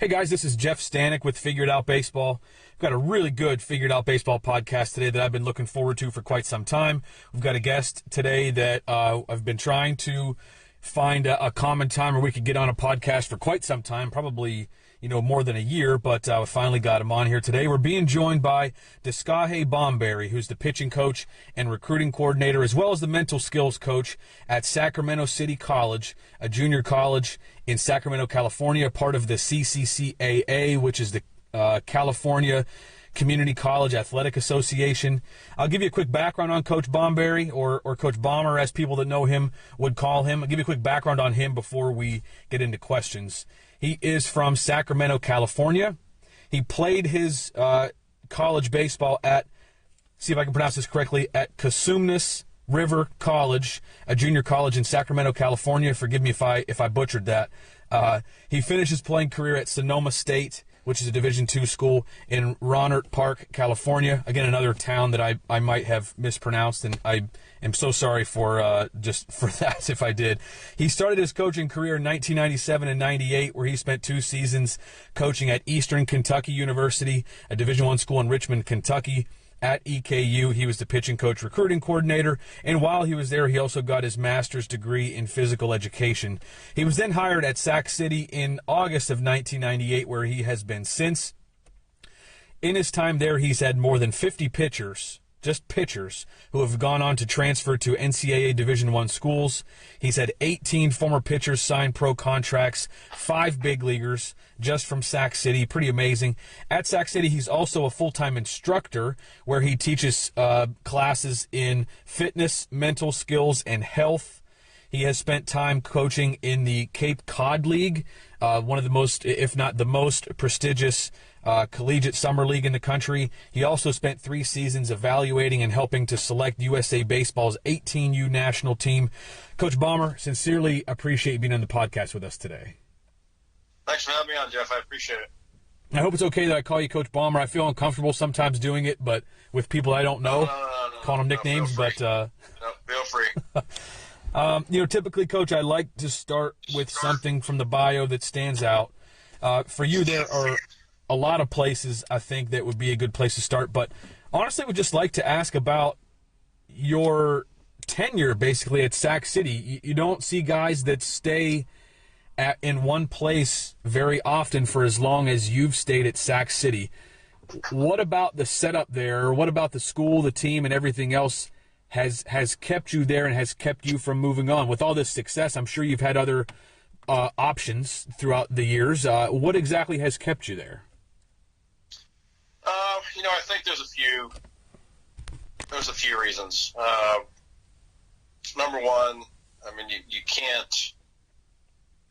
Hey guys, this is Jeff Stanek with Figured Out Baseball. We've got a really good Figured Out Baseball podcast today that I've been looking forward to for quite some time. We've got a guest today that I've been trying to find a common time where we could get on a podcast for quite some time, probably more than a year, but we finally got him on here today. We're being joined by Deskaheh Bomberry, who's the pitching coach and recruiting coordinator, as well as the mental skills coach at Sacramento City College, a junior college in Sacramento, California, part of the CCAA, which is the California Community College Athletic Association. I'll give you a quick background on Coach Bomberry, or Coach Bomber, as people that know him would call him. I'll give you a quick background on him before we get into questions. He is from Sacramento, California. He played his college baseball at, see if I can pronounce this correctly, at Cosumnes River College, a junior college in Sacramento, California. Forgive me if I butchered that. He finished his playing career at Sonoma State, which is a Division II school in Rohnert Park, California. Again, another town that I might have mispronounced, and I am so sorry for just for that if I did. He started his coaching career in 1997 and 98, where he spent 2 seasons coaching at Eastern Kentucky University, a Division I school in Richmond, Kentucky. At EKU, he was the pitching coach recruiting coordinator, and while he was there, he also got his master's degree in physical education. He was then hired at Sac City in August of 1998, where he has been since. In his time there, he's had more than 50 pitchers, just pitchers, who have gone on to transfer to NCAA Division I schools. He's had 18 former pitchers sign pro contracts, 5 big leaguers just from Sac City. Pretty amazing. At Sac City, he's also a full-time instructor where he teaches classes in fitness, mental skills, and health. He has spent time coaching in the Cape Cod League, one of the most, if not the most prestigious collegiate summer league in the country. He also spent 3 seasons evaluating and helping to select USA Baseball's 18U national team. Coach Bomber, sincerely appreciate you being on the podcast with us today. Thanks for having me on, Jeff. I appreciate it. I hope it's okay that I call you Coach Bomber. I feel uncomfortable sometimes doing it, but with people I don't know, calling them nicknames. Feel free. Typically, Coach, I like to start with something from the bio that stands out. For you, there are a lot of places I think that would be a good place to start, but honestly, I would just like to ask about your tenure, basically, at Sac City. You don't see guys that stay in one place very often for as long as you've stayed at Sac City. What about the setup there, or what about the school, the team, and everything else has kept you there and has kept you from moving on? With all this success, I'm sure you've had other options throughout the years. What exactly has kept you there? I think there's a few reasons. Number one, I mean, you can't.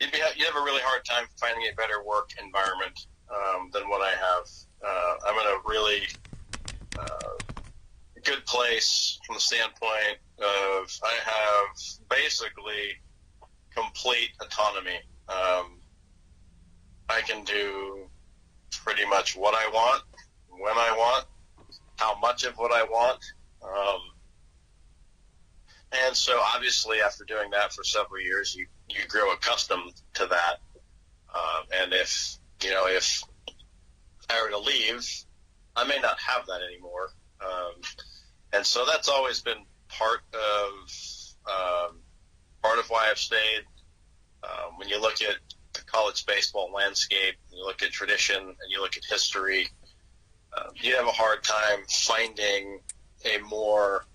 You'd have a really hard time finding a better work environment than what I have. I'm in a really good place from the standpoint of I have basically complete autonomy. I can do pretty much what I want, when I want, how much of what I want. And so obviously after doing that for several years, you grow accustomed to that. And if I were to leave, I may not have that anymore. And so that's always been part of why I've stayed. When you look at the college baseball landscape, you look at tradition, and you look at history, you have a hard time finding a more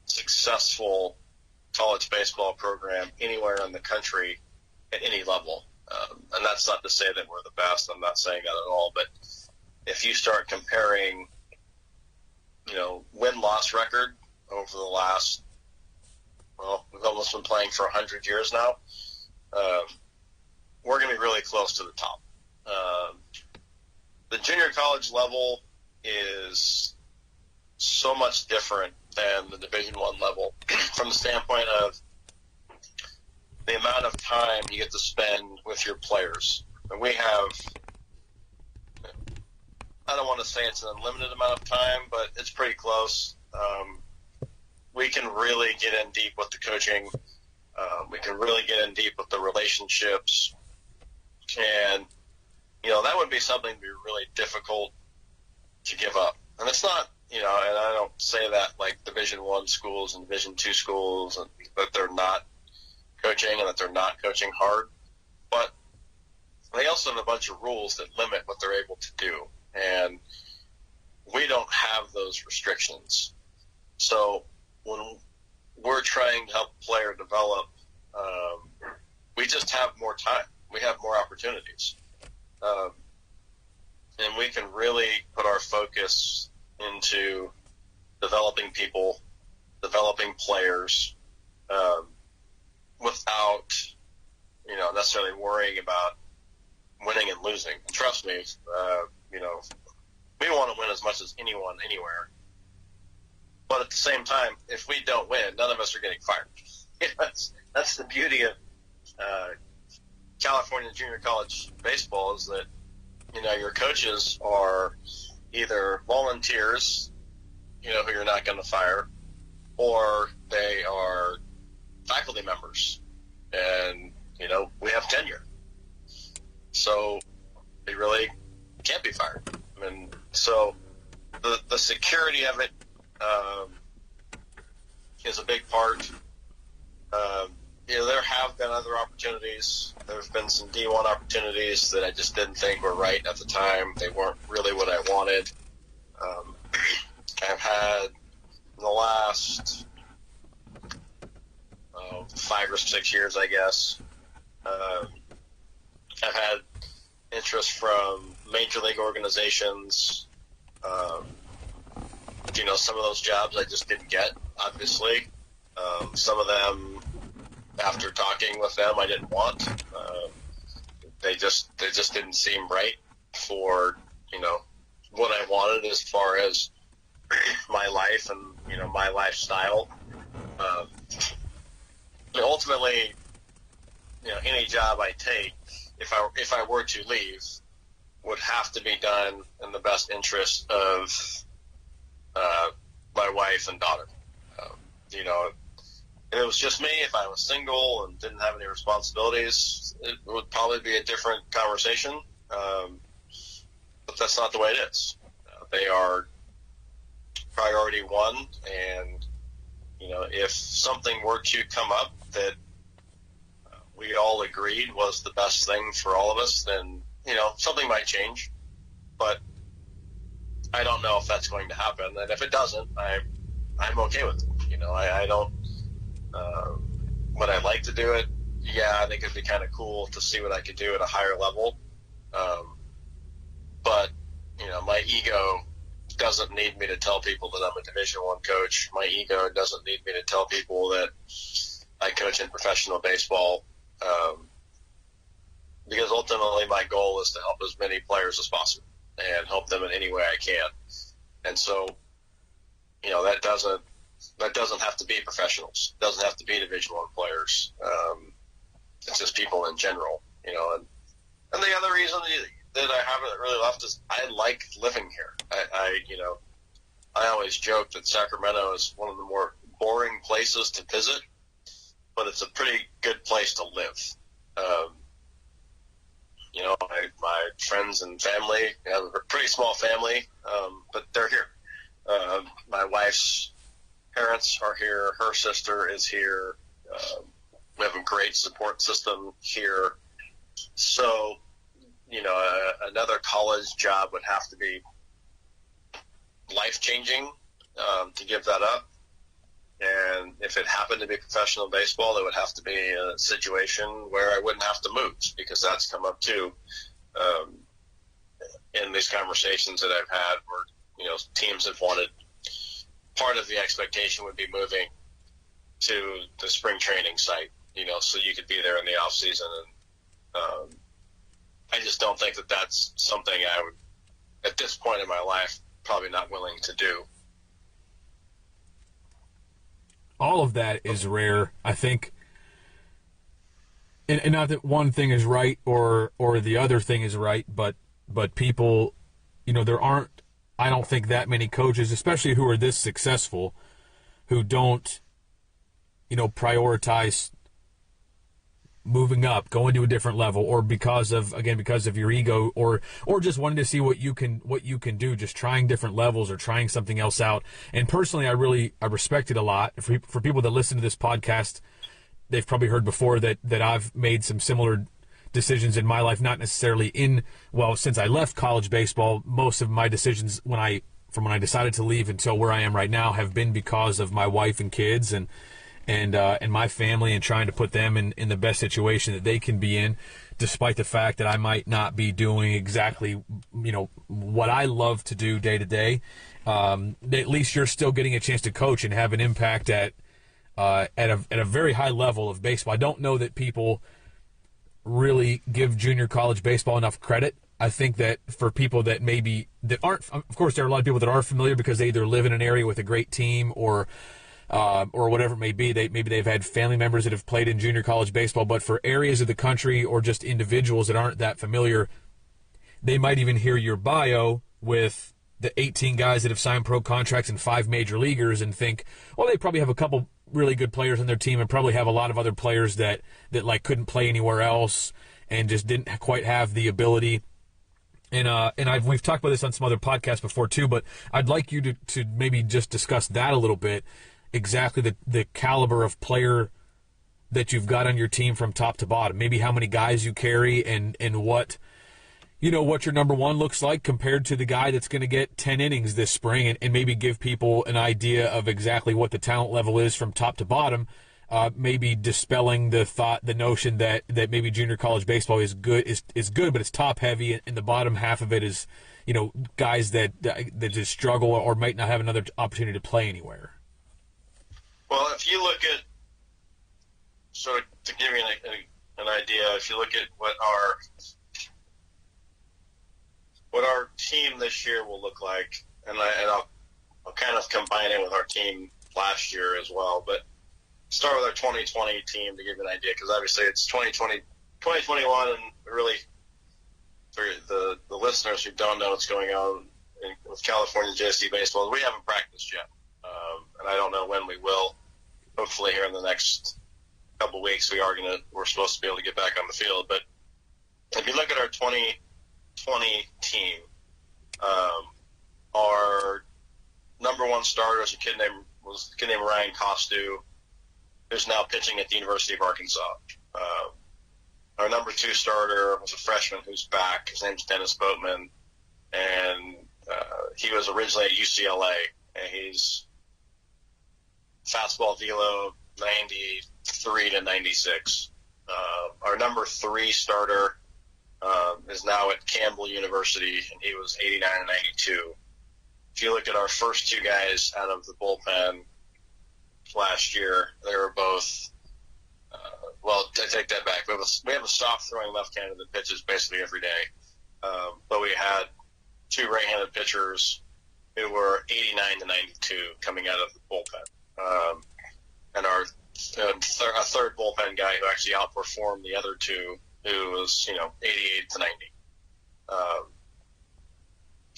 successful college baseball program anywhere in the country at any level. And that's not to say that we're the best. I'm not saying that at all. But if you start comparing, win-loss record over the last, we've almost been playing for 100 years now, we're going to be really close to the top. The junior college level is so much different than the Division I level from the standpoint of the amount of time you get to spend with your players. And we have, I don't want to say it's an unlimited amount of time, but it's pretty close. We can really get in deep with the coaching. We can really get in deep with the relationships. And, that would be something that would be really difficult to give up. And it's not, and I don't say that like Division I schools and Division II schools, and that they're not coaching and that they're not coaching hard, but they also have a bunch of rules that limit what they're able to do. And we don't have those restrictions. So when we're trying to help a player develop, we just have more time. We have more opportunities. And we can really put our focus into developing people, developing players, without, necessarily worrying about winning and losing. And trust me, we want to win as much as anyone, anywhere. But at the same time, if we don't win, none of us are getting fired. That's the beauty of California junior college baseball, is that, your coaches are either volunteers, who you're not going to fire, or they are faculty members. And, we have tenure. So they really can't be fired. So the security of it is a big part. There have been other opportunities. There's been some D1 opportunities that I just didn't think were right at the time. They weren't really what I wanted. I've had in the last 5 or 6 years, I guess, I've had interest from major league organizations. Some of those jobs I just didn't get, obviously. Some of them, after talking with them, I didn't want. They just didn't seem right for, what I wanted as far as my life and, my lifestyle. Ultimately, any job I take, if I were to leave, would have to be done in the best interest of my wife and daughter. If it was just me, if I was single and didn't have any responsibilities, it would probably be a different conversation. But that's not the way it is. They are priority one, and if something were to come up that we all agreed was the best thing for all of us, then something might change. But I don't know if that's going to happen, and if it doesn't, I'm okay with it. I don't. Would I like to do it? Yeah, I think it'd be kind of cool to see what I could do at a higher level. But my ego doesn't need me to tell people that I'm a Division I coach. My ego doesn't need me to tell people that I coach in professional baseball. Because ultimately my goal is to help as many players as possible and help them in any way I can. And so, that doesn't have to be professionals. It doesn't have to be Division I players. It's just people in general, And the other reason that I haven't really left is I like living here. I always joke that Sacramento is one of the more boring places to visit, but it's a pretty good place to live. My friends and family, I have a pretty small family, but they're here. My wife's parents are here. Her sister is here. We have a great support system here. So, another college job would have to be life-changing to give that up. And if it happened to be professional baseball, it would have to be a situation where I wouldn't have to move, because that's come up too in these conversations that I've had where, teams have wanted, part of the expectation would be moving to the spring training site, so you could be there in the off season. And I just don't think that that's something I would, at this point in my life, probably not willing to do. All of that is rare, I think. And not that one thing is right or the other thing is right, but people, there aren't, I don't think, that many coaches, especially who are this successful, who don't, prioritize moving up, going to a different level, or because of your ego, or just wanting to see what you can do, just trying different levels or trying something else out. And personally, I respect it a lot. For people that listen to this podcast, they've probably heard before that I've made some similar decisions in my life, not necessarily since I left college baseball. Most of my decisions from when I decided to leave until where I am right now have been because of my wife and kids and my family, and trying to put them in the best situation that they can be in, despite the fact that I might not be doing exactly, what I love to do day to day. At least you're still getting a chance to coach and have an impact at a very high level of baseball. I don't know that people really give junior college baseball enough credit. I think that for people that aren't, of course, there are a lot of people that are familiar because they either live in an area with a great team or whatever it may be. Maybe they've had family members that have played in junior college baseball. But for areas of the country or just individuals that aren't that familiar, they might even hear your bio with the 18 guys that have signed pro contracts and 5 major leaguers and think, well, they probably have a couple really good players on their team and probably have a lot of other players that couldn't play anywhere else and just didn't quite have the ability. And we've talked about this on some other podcasts before too, but I'd like you to maybe just discuss that a little bit, exactly the caliber of player that you've got on your team from top to bottom, maybe how many guys you carry and what your number one looks like compared to the guy that's going to get 10 innings this spring, and maybe give people an idea of exactly what the talent level is from top to bottom, maybe dispelling the notion that maybe junior college baseball is good, but it's top heavy, and the bottom half of it is, guys that just struggle or might not have another opportunity to play anywhere. Well, if you look at, so to give you an idea, if you look at what our team this year will look like, and I'll kind of combine it with our team last year as well, but start with our 2020 team to give you an idea, because obviously it's 2021, and really for the listeners who don't know what's going on with California JC baseball, we haven't practiced yet, and I don't know when we will. Hopefully here in the next couple of weeks we're supposed to be able to get back on the field. But if you look at our 2020 team, our number one starter was a kid named Ryan Costu, who's now pitching at the University of Arkansas. Our number 2 starter was a freshman who's back. His name's Dennis Boatman, and he was originally at UCLA, and he's fastball velo 93 to 96. Our number 3 starter is now at Campbell University, and he was 89 and 92. If you look at our first 2 guys out of the bullpen last year, they were both I take that back. We have a soft-throwing left-handed that pitches basically every day. But we had 2 right-handed pitchers who were 89 to 92 coming out of the bullpen. And our third bullpen guy who actually outperformed the other 2, who was, 88 to 90.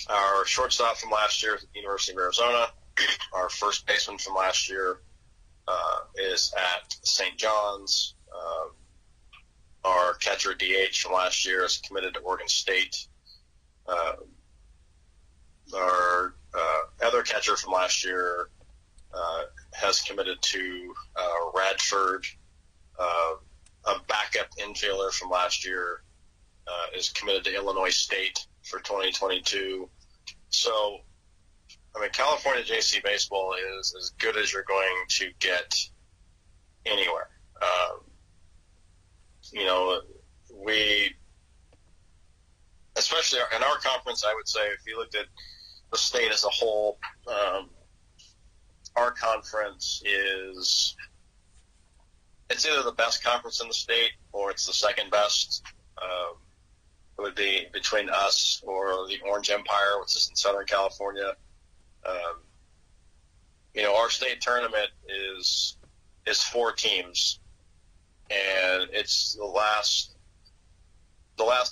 Our shortstop from last year is at the University of Arizona. Our first baseman from last year is at St. John's. Our catcher DH from last year is committed to Oregon State. Our other catcher from last year has committed to Radford. A backup infielder from last year is committed to Illinois State for 2022. So, California JC baseball is as good as you're going to get anywhere. We, especially in our conference, I would say, if you looked at the state as a whole, our conference it's either the best conference in the state or it's the second best. It would be between us or the Orange Empire, which is in Southern California. Our state tournament is 4 teams, and it's the last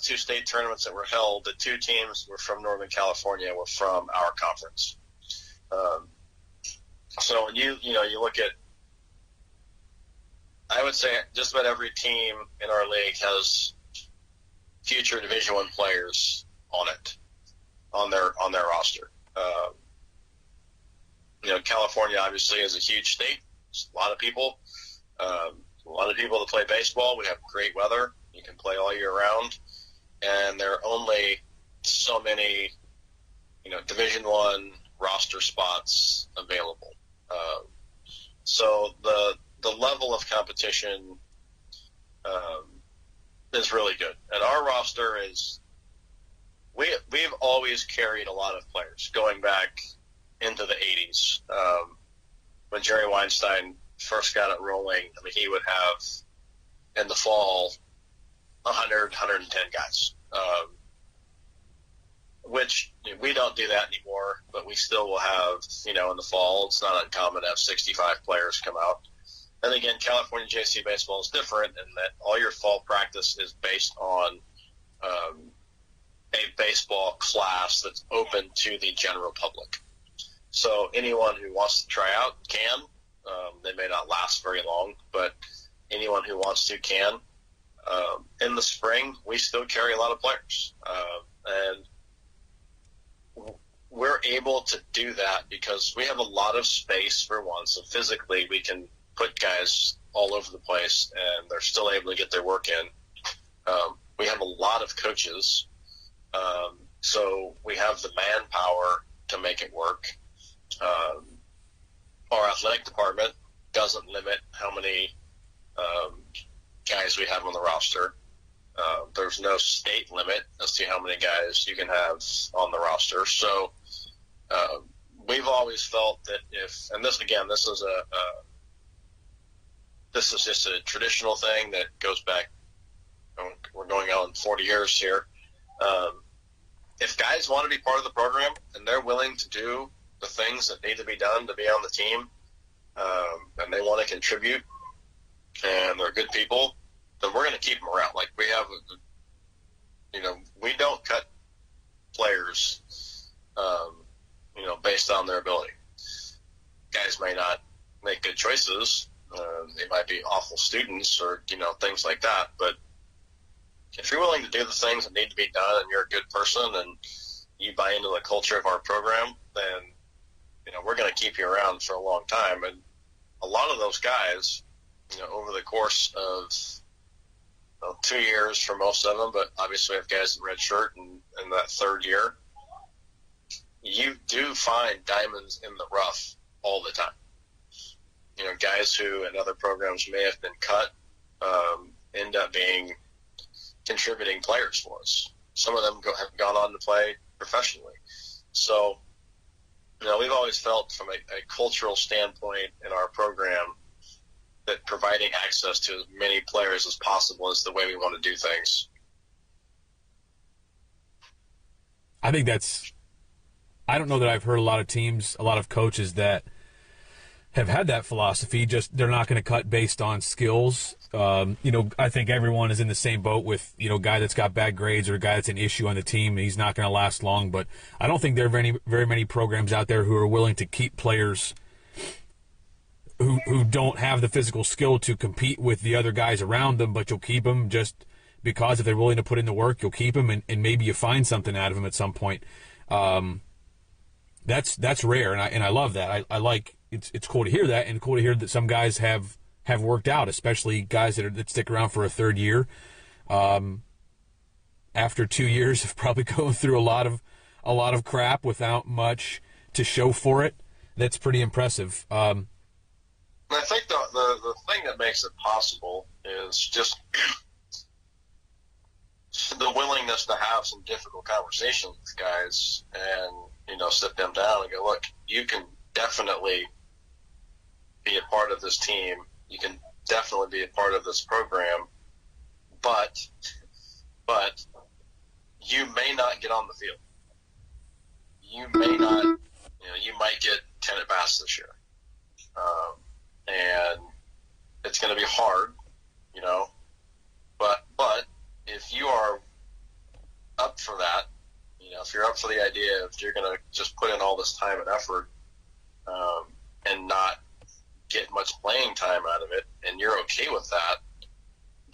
2 state tournaments that were held. The 2 teams were from Northern California, were from our conference. So when you look at I would say just about every team in our league has future Division I players on it, on their roster. California obviously is a huge state. There's a lot of people. A lot of people that play baseball. We have great weather. You can play all year round, and there are only so many, Division I roster spots available. So the level of competition is really good. And our roster is we've always carried a lot of players going back into the 80s. When Jerry Weinstein first got it rolling, I mean, he would have in the fall 100, 110 guys, which we don't do that anymore, but we still will have, in the fall, it's not uncommon to have 65 players come out. And again, California JC baseball is different in that all your fall practice is based on a baseball class that's open to the general public. So anyone who wants to try out can. They may not last very long, but anyone who wants to can. In the spring, we still carry a lot of players. And we're able to do that because we have a lot of space for one. So physically, we can put guys all over the place, and they're still able to get their work in. We have a lot of coaches, so we have the manpower to make it work. Our athletic department doesn't limit how many guys we have on the roster. There's no state limit as to how many guys you can have on the roster. So we've always felt that this is just a traditional thing that goes back. We're going on 40 years here. If guys want to be part of the program and they're willing to do the things that need to be done to be on the team, and they want to contribute, and they're good people, then we're going to keep them around. Like we have, we don't cut players, based on their ability. Guys may not make good choices. They might be awful students or, things like that. But if you're willing to do the things that need to be done and you're a good person and you buy into the culture of our program, then, we're going to keep you around for a long time. And a lot of those guys, over the course of 2 years for most of them, but obviously we have guys that redshirt in that third year, you do find diamonds in the rough all the time. Guys who in other programs may have been cut end up being contributing players for us. Some of them have gone on to play professionally. So, we've always felt from a cultural standpoint in our program that providing access to as many players as possible is the way we want to do things. I think I don't know that I've heard a lot of coaches that have had that philosophy. Just they're not going to cut based on skills. I think everyone is in the same boat with, guy that's got bad grades or a guy that's an issue on the team. He's not going to last long. But I don't think there are very many programs out there who are willing to keep players who don't have the physical skill to compete with the other guys around them, but you'll keep them just because if they're willing to put in the work, you'll keep them, and maybe you find something out of them at some point. That's rare, and I love that. I like it's cool to hear that, and cool to hear that some guys have worked out, especially guys that stick around for a third year. After 2 years of probably going through a lot of crap without much to show for it, that's pretty impressive. I think the thing that makes it possible is just the willingness to have some difficult conversations with guys and, sit them down and go, look, you can definitely be a part of this team. You can definitely be a part of this program, but you may not get on the field. You may not, you might get 10 at bats this year. And it's going to be hard, but if you are up for that, if you're up for the idea, if you're going to just put in all this time and effort, and not get much playing time out of it, and you're okay with that,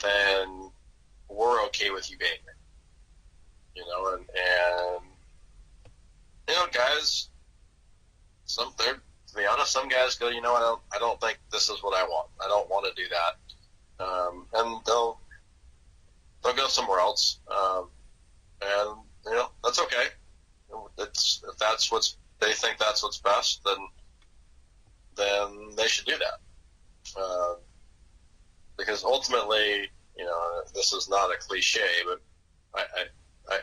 then we're okay with you being there. You know, and you know, guys, to be honest, some guys go, you know, I don't think this is what I want. I don't want to do that, and they'll go somewhere else, and you know, that's okay. If that's they think that's what's best, then they should do that. Because ultimately, you know, this is not a cliche, but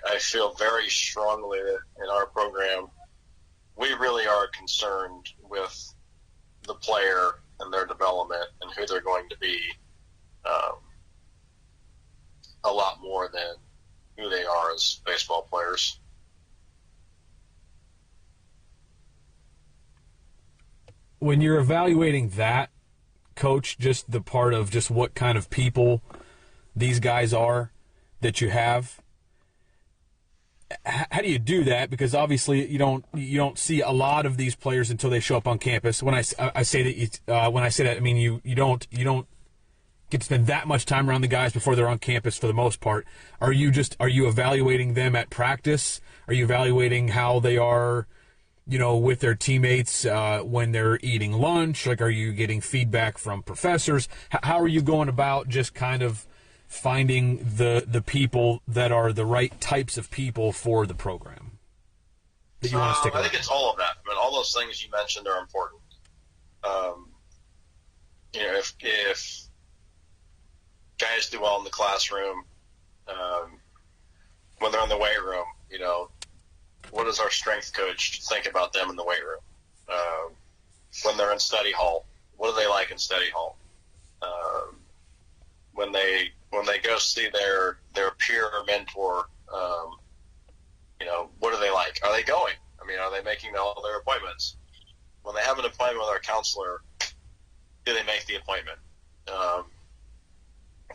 I feel very strongly that in our program, we really are concerned with the player and their development and who they're going to be, a lot more than who they are as baseball players. When you're evaluating that, Coach, just the part of just what kind of people these guys are that you have, how do you do that? Because obviously you don't see a lot of these players until they show up on campus. When I say that, when I say that, I mean you don't get to spend that much time around the guys before they're on campus for the most part. Are you evaluating them at practice? Are you evaluating how they are, you know, with their teammates when they're eating lunch? Like, are you getting feedback from professors? How are you going about just kind of finding the people that are the right types of people for the program that you want to stick around? I think it's all of that. I mean, all those things you mentioned are important. You know, if guys do well in the classroom, when they're in the weight room, you know, what does our strength coach think about them in the weight room? When they're in study hall, what do they like in study hall? When they go see their peer or mentor, you know, what do they like? Are they going? I mean, are they making all their appointments? When they have an appointment with our counselor, do they make the appointment?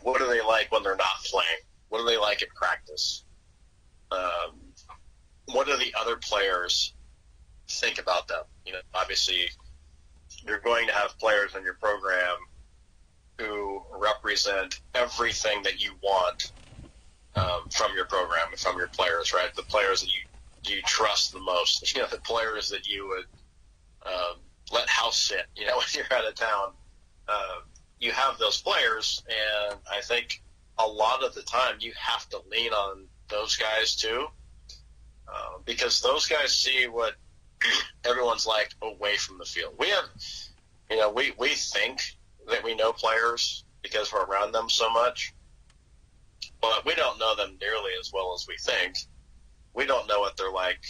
What do they like when they're not playing? What do they like at practice? What do the other players think about them? You know, obviously, you're going to have players in your program who represent everything that you want from your program and from your players, right? The players that you trust the most, you know, the players that you would let house sit, you know, when you're out of town. You have those players, and I think a lot of the time you have to lean on those guys too, because those guys see what everyone's like away from the field. We have, you know, we think that we know players because we're around them so much, but we don't know them nearly as well as we think. We don't know what they're like,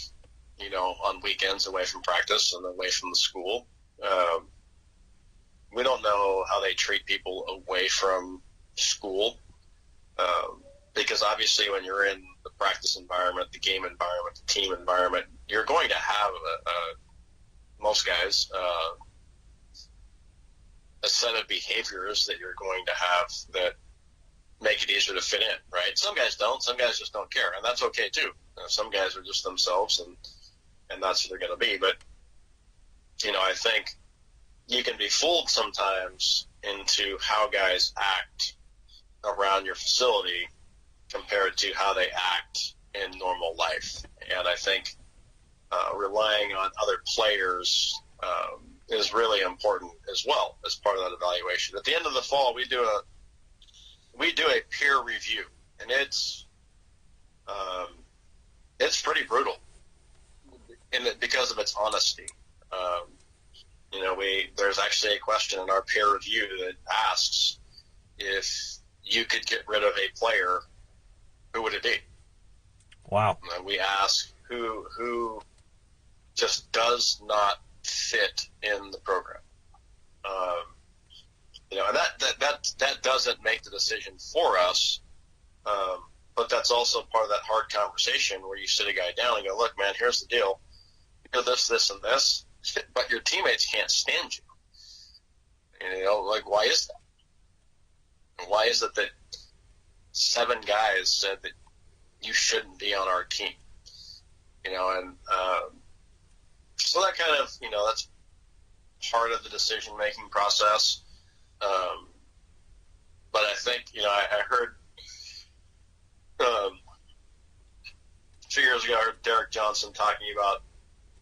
you know, on weekends away from practice and away from the school. We don't know how they treat people away from school, because obviously when you're in the practice environment, the game environment, the team environment, you're going to have, most guys, a set of behaviors that you're going to have that make it easier to fit in, right? Some guys don't. Some guys just don't care, and that's okay too. Some guys are just themselves, and that's who they're going to be. But, you know, I think you can be fooled sometimes into how guys act around your facility compared to how they act in normal life. And I think relying on other players is really important as well as part of that evaluation. At the end of the fall, we do a peer review, and it's pretty brutal because of its honesty. You know, there's actually a question in our peer review that asks, if you could get rid of a player, who would it be? Wow. And we ask who just does not fit in the program. You know, and that doesn't make the decision for us, but that's also part of that hard conversation where you sit a guy down and go, look, man, here's the deal. You do this, this, and this, but your teammates can't stand you. And, you know, like, why is that? Why is it that 7 guys said that you shouldn't be on our team? You know, and so that kind of, you know, that's part of the decision-making process. But I think, I heard a few years ago, I heard Derek Johnson talking about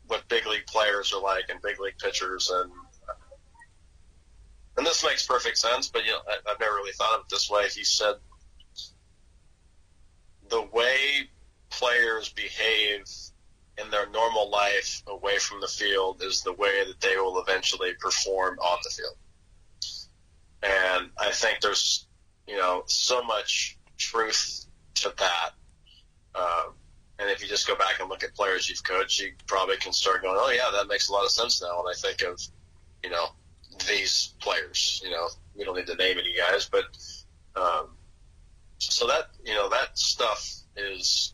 what big league players are like and big league pitchers, and this makes perfect sense, but I've never really thought of it this way. He said the way players behave in their normal life away from the field is the way that they will eventually perform on the field. And I think there's, so much truth to that. And if you just go back and look at players you've coached, you probably can start going, oh, yeah, that makes a lot of sense now. And I think of, these players, we don't need to name any guys, but so that, that stuff is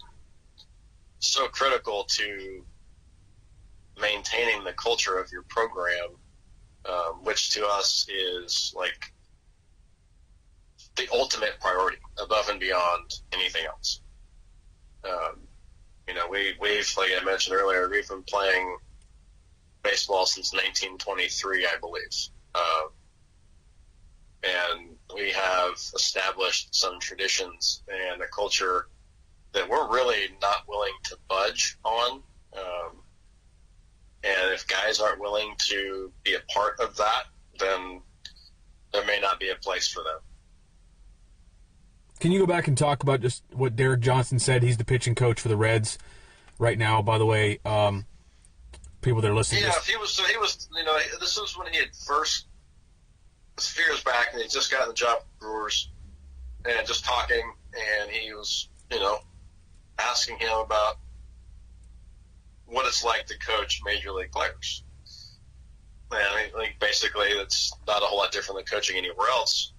so critical to maintaining the culture of your program, which to us is like the ultimate priority above and beyond anything else. We've, like I mentioned earlier, we've been playing baseball since 1923, I believe. And we have established some traditions and a culture that we're really not willing to budge on. And if guys aren't willing to be a part of that, then there may not be a place for them. Can you go back and talk about just what Derek Johnson said? He's the pitching coach for the Reds right now, by the way. People that are listening. Yeah, he was. This was when he had first, a few years back, and he just got the job with Brewers, and just talking, and he was, asking him about what it's like to coach major league players. And I think basically it's not a whole lot different than coaching anywhere else.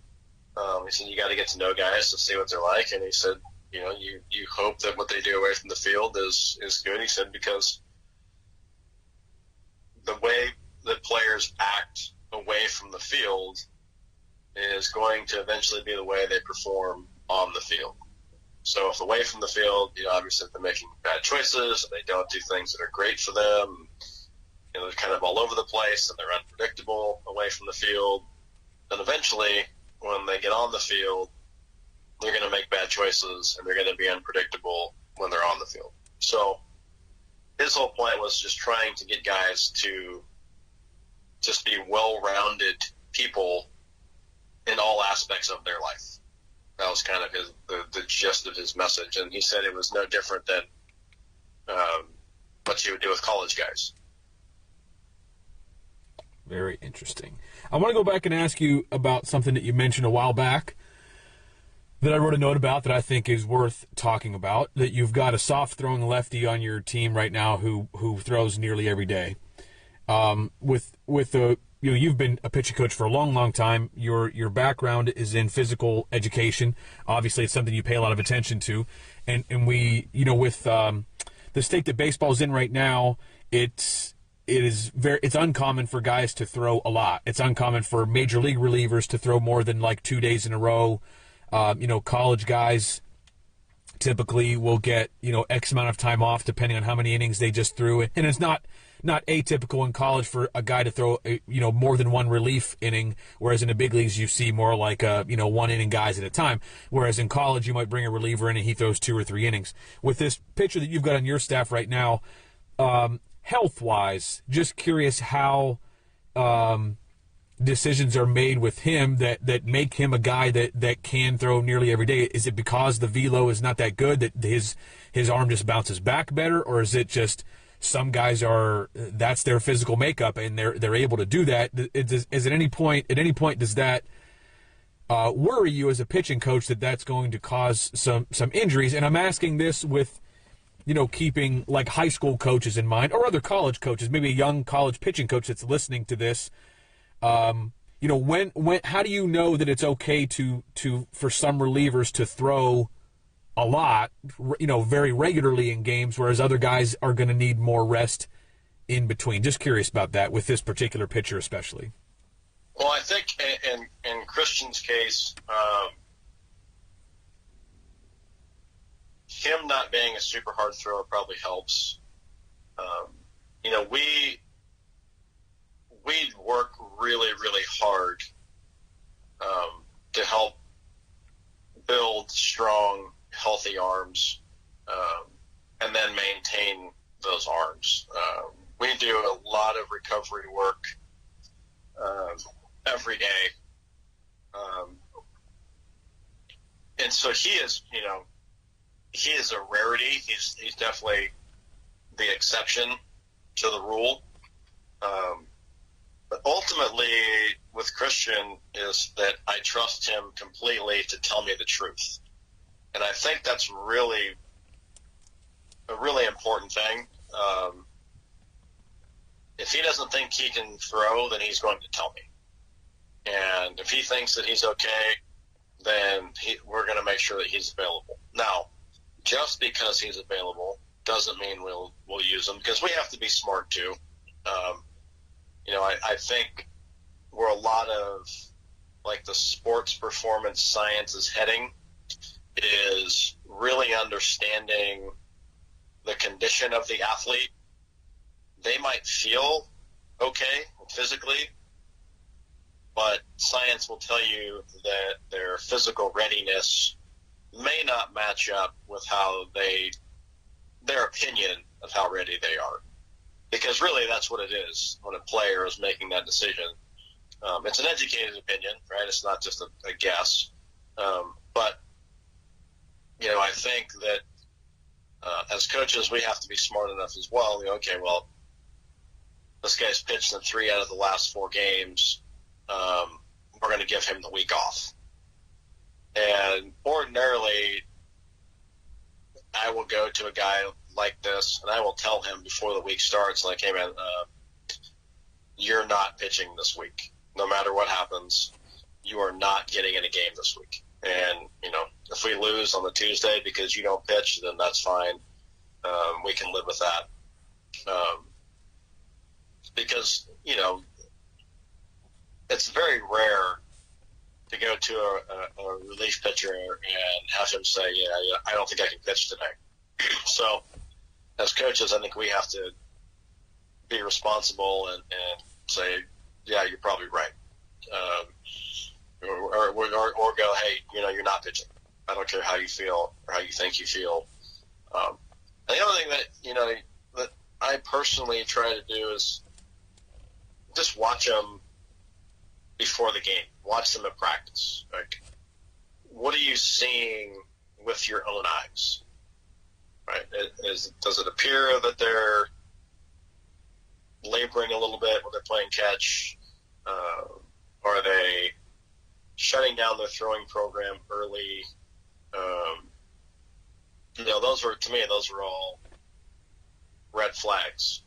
He said you got to get to know guys to see what they're like, and he said, you hope that what they do away from the field is good. He said because the way that players act away from the field is going to eventually be the way they perform on the field. So if away from the field, obviously if they're making bad choices and they don't do things that are great for them, they're kind of all over the place and they're unpredictable away from the field, then eventually when they get on the field, they're going to make bad choices and they're going to be unpredictable when they're on the field. So his whole point was just trying to get guys to just be well-rounded people in all aspects of their life. That was kind of the gist of his message. And he said it was no different than what you would do with college guys. Very interesting. I want to go back and ask you about something that you mentioned a while back that I wrote a note about that I think is worth talking about, that you've got a soft-throwing lefty on your team right now who throws nearly every day. You've been a pitching coach for a long, long time. Your background is in physical education. Obviously, it's something you pay a lot of attention to. And we, with the state that baseball's in right now, it's uncommon for guys to throw a lot. It's uncommon for major league relievers to throw more than like 2 days in a row. College guys typically will get, X amount of time off depending on how many innings they just threw. And it's not atypical in college for a guy to throw, more than one relief inning, whereas in the big leagues you see more like, one inning guys at a time. Whereas in college you might bring a reliever in and he throws 2 or 3 innings. With this pitcher that you've got on your staff right now, health-wise, just curious how decisions are made with him that make him a guy that can throw nearly every day. Is it because the velo is not that good, that his arm just bounces back better, or is it just some guys that's their physical makeup and they're able to do that? At any point does that worry you as a pitching coach that's going to cause some injuries? And I'm asking this with keeping like high school coaches in mind, or other college coaches, maybe a young college pitching coach that's listening to this. When how do you know that it's okay for some relievers to throw a lot, very regularly in games, whereas other guys are going to need more rest in between? Just curious about that with this particular pitcher especially. Well, I think in Christian's case, him not being a super hard thrower probably helps. we work really, really hard to help build strong, healthy arms, and then maintain those arms. We do a lot of recovery work every day. And so he is a rarity. He's definitely the exception to the rule. But ultimately, with Christian, is that I trust him completely to tell me the truth. And I think that's really a really important thing. If he doesn't think he can throw, then he's going to tell me. And if he thinks that he's okay, then we're going to make sure that he's available. Now, just because he's available doesn't mean we'll use him, because we have to be smart too. I think where a lot of like the sports performance science is heading is really understanding the condition of the athlete. They might feel okay physically, but science will tell you that their physical readiness may not match up with their opinion of how ready they are. Because really that's what it is when a player is making that decision. It's an educated opinion, right? It's not just a guess. But I think that as coaches, we have to be smart enough as well. Okay, well, this guy's pitched in 3 out of the last 4 games. We're going to give him the week off. And ordinarily, I will go to a guy like this, and I will tell him before the week starts, like, hey, man, you're not pitching this week. No matter what happens, you are not getting in a game this week. And, if we lose on the Tuesday because you don't pitch, then that's fine. We can live with that. Because, it's very rare to go to a relief pitcher and have him say, yeah, I don't think I can pitch today. So as coaches, I think we have to be responsible and say, yeah, you're probably right. Or go, hey, you're not pitching. I don't care how you feel or how you think you feel. And the other thing that, that I personally try to do is just watch them before the game. Watch them at practice. Like, what are you seeing with your own eyes? Right? Does it appear that they're laboring a little bit when they're playing catch? Are they shutting down their throwing program early? Those are all red flags.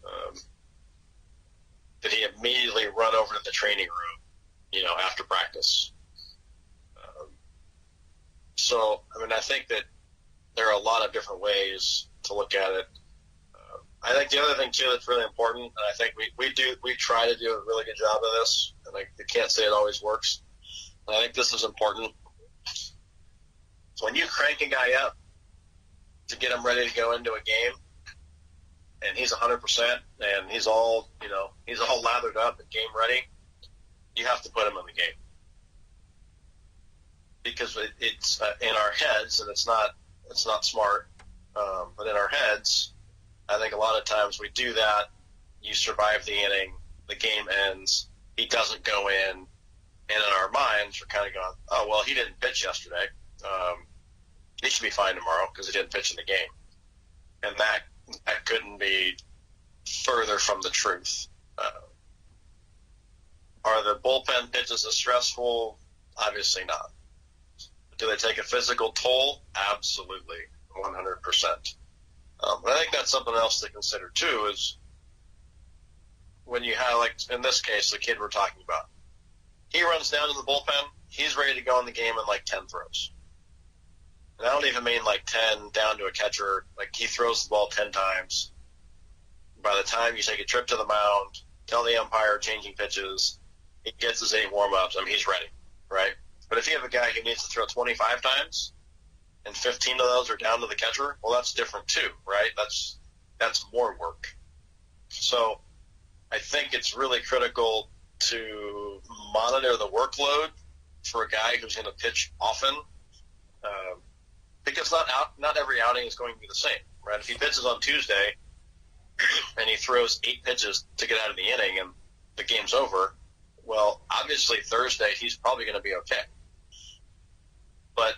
Did he immediately run over to the training room, after practice? I think that there are a lot of different ways to look at it. I think the other thing too that's really important, and I think we try to do a really good job of this, and I can't say it always works. And I think this is important. So when you crank a guy up to get him ready to go into a game, and he's 100%, and he's all lathered up and game ready, you have to put him in the game. Because it's in our heads, and it's not smart, but in our heads, I think a lot of times we do that. You survive the inning, the game ends, he doesn't go in, and in our minds we're kind of going, oh, well, he didn't pitch yesterday. He should be fine tomorrow because he didn't pitch in the game. And that couldn't be further from the truth. Are the bullpen pitches as stressful? Obviously not. Do they take a physical toll? Absolutely, 100%. And I think that's something else to consider too, is when you have, like in this case, the kid we're talking about, he runs down to the bullpen, he's ready to go in the game in like 10 throws. And I don't even mean like 10 down to a catcher. Like, he throws the ball 10 times. By the time you take a trip to the mound, tell the umpire changing pitches, he gets his 8 warm-ups, he's ready, right? But if you have a guy who needs to throw 25 times and 15 of those are down to the catcher, well, that's different too, right? That's more work. So I think it's really critical to monitor the workload for a guy who's going to pitch often, because not every outing is going to be the same, right? If he pitches on Tuesday and he throws 8 pitches to get out of the inning and the game's over, well, obviously Thursday he's probably going to be okay. But,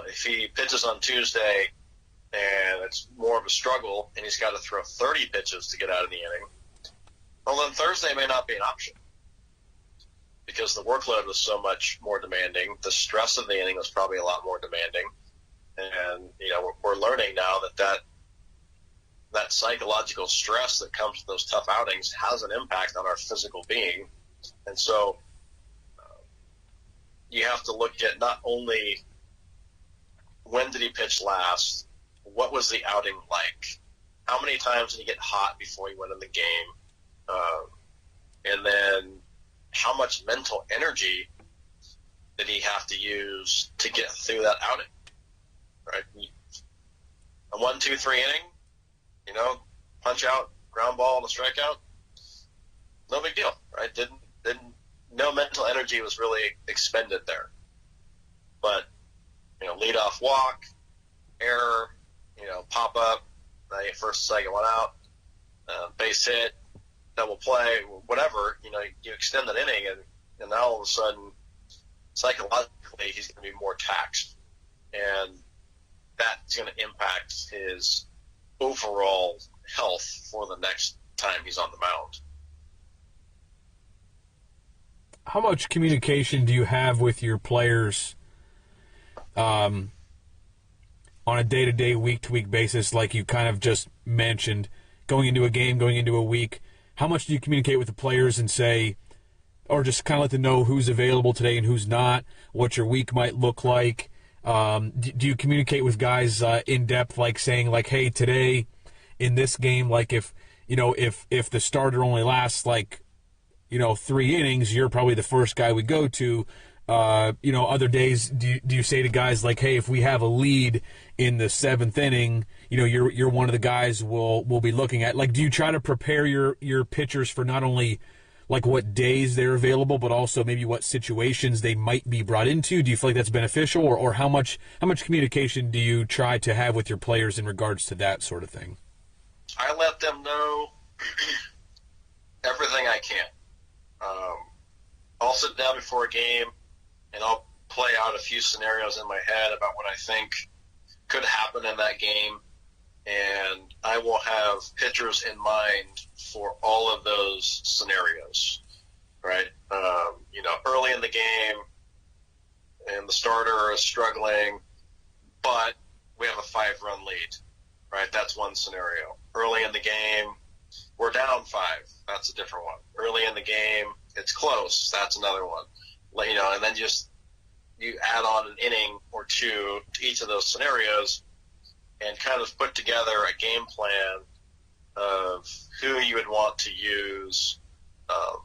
if he pitches on Tuesday and it's more of a struggle and he's got to throw 30 pitches to get out of the inning, well, then Thursday may not be an option because the workload was so much more demanding. The stress of the inning was probably a lot more demanding. And, we're learning now that psychological stress that comes with those tough outings has an impact on our physical being. And so you have to look at not only when did he pitch last, what was the outing like, how many times did he get hot before he went in the game, and then how much mental energy did he have to use to get through that outing, right? A 1-2-3 inning, punch out, ground ball, and a strikeout, no big deal, right? No mental energy was really expended there. But, lead off walk, error, pop up, first, second one out, base hit, double play, whatever, you extend that inning, and now all of a sudden, psychologically, he's going to be more taxed. And that's going to impact his overall health for the next time he's on the mound. How much communication do you have with your players on a day-to-day, week-to-week basis, like you kind of just mentioned, going into a game, going into a week? How much do you communicate with the players and say, or just kind of let them know who's available today and who's not, what your week might look like? Do you communicate with guys in depth, like saying, like, hey, today in this game, like if the starter only lasts 3 innings, you're probably the first guy we go to. Other days, do you say to guys like, hey, if we have a lead in the 7th inning, you're one of the guys we'll be looking at? Like, do you try to prepare your pitchers for not only like what days they're available, but also maybe what situations they might be brought into? Do you feel like that's beneficial, or how much communication do you try to have with your players in regards to that sort of thing? I let them know everything I can. I'll sit down before a game and I'll play out a few scenarios in my head about what I think could happen in that game, and I will have pitchers in mind for all of those scenarios, right? Early in the game and the starter is struggling, but we have a 5-run lead, right? That's one scenario. Early in the game, we're down 5. That's a different one. Early in the game, it's close. That's another one. And then you add on an inning or two to each of those scenarios and kind of put together a game plan of who you would want to use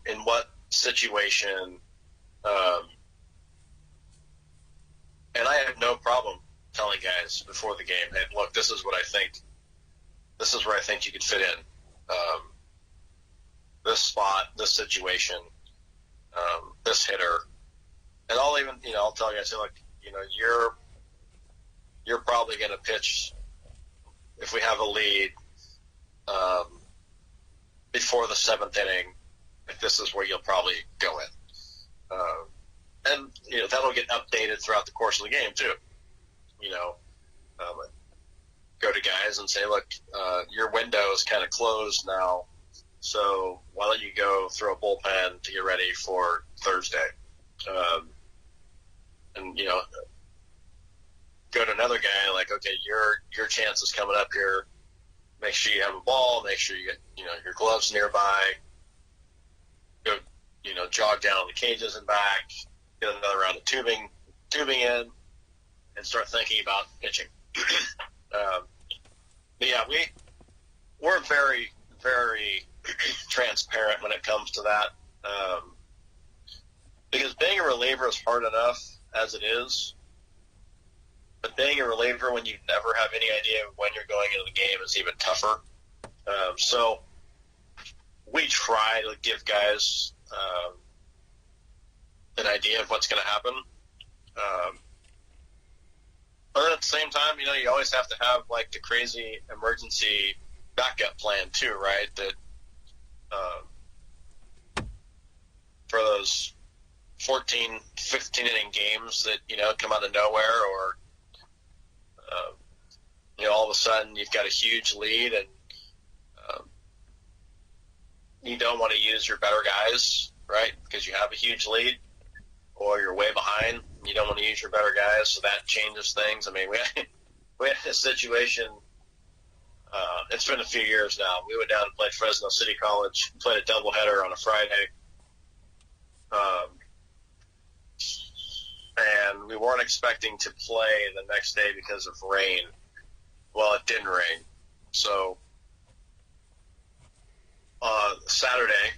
in what situation. And I have no problem telling guys before the game, hey, look, this is what I think. This is where I think you could fit in. This spot, this situation, this hitter. And I'll even, I'll tell you, I say, look, you're probably going to pitch if we have a lead before the 7th inning. If this is where you'll probably go in, and that'll get updated throughout the course of the game too. Go to guys and say, look, your window is kind of closed now, so why don't you go throw a bullpen to get ready for Thursday? And go to another guy like, okay, your chance is coming up here. Make sure you have a ball. Make sure you get your gloves nearby. Go jog down the cages and back. Get another round of tubing in, and start thinking about pitching. But yeah, we're very, very transparent when it comes to that. Because being a reliever is hard enough as it is, but being a reliever when you never have any idea when you're going into the game is even tougher. So we try to give guys an idea of what's going to happen. But at the same time, you always have to have like the crazy emergency backup plan too, right? That for those 14, 15 inning games that, come out of nowhere, or, all of a sudden you've got a huge lead and you don't want to use your better guys, right? Because you have a huge lead, or you're way behind. You don't want to use your better guys, so that changes things. I mean, we had a situation. It's been a few years now. We went down and played Fresno City College, played a doubleheader on a Friday. And we weren't expecting to play the next day because of rain. Well, it didn't rain. So Saturday,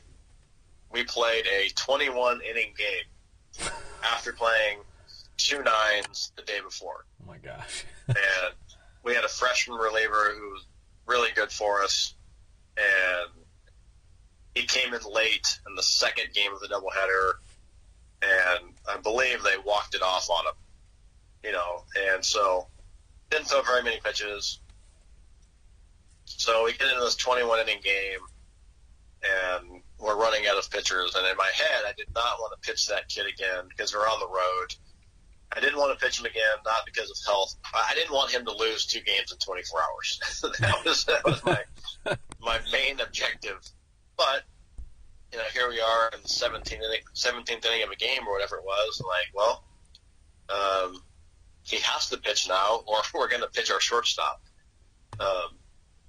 we played a 21-inning game after playing 2 nines the day before. Oh, my gosh. And we had a freshman reliever who was really good for us, and he came in late in the second game of the doubleheader, and I believe they walked it off on him, and so didn't throw very many pitches. So we get into this 21-inning game, and we're running out of pitchers, and in my head, I did not want to pitch that kid again because we're on the road. I didn't want to pitch him again, not because of health. I didn't want him to lose 2 games in 24 hours. that was my main objective. But, here we are in the 17th inning of a game or whatever it was. He has to pitch now, or we're going to pitch our shortstop.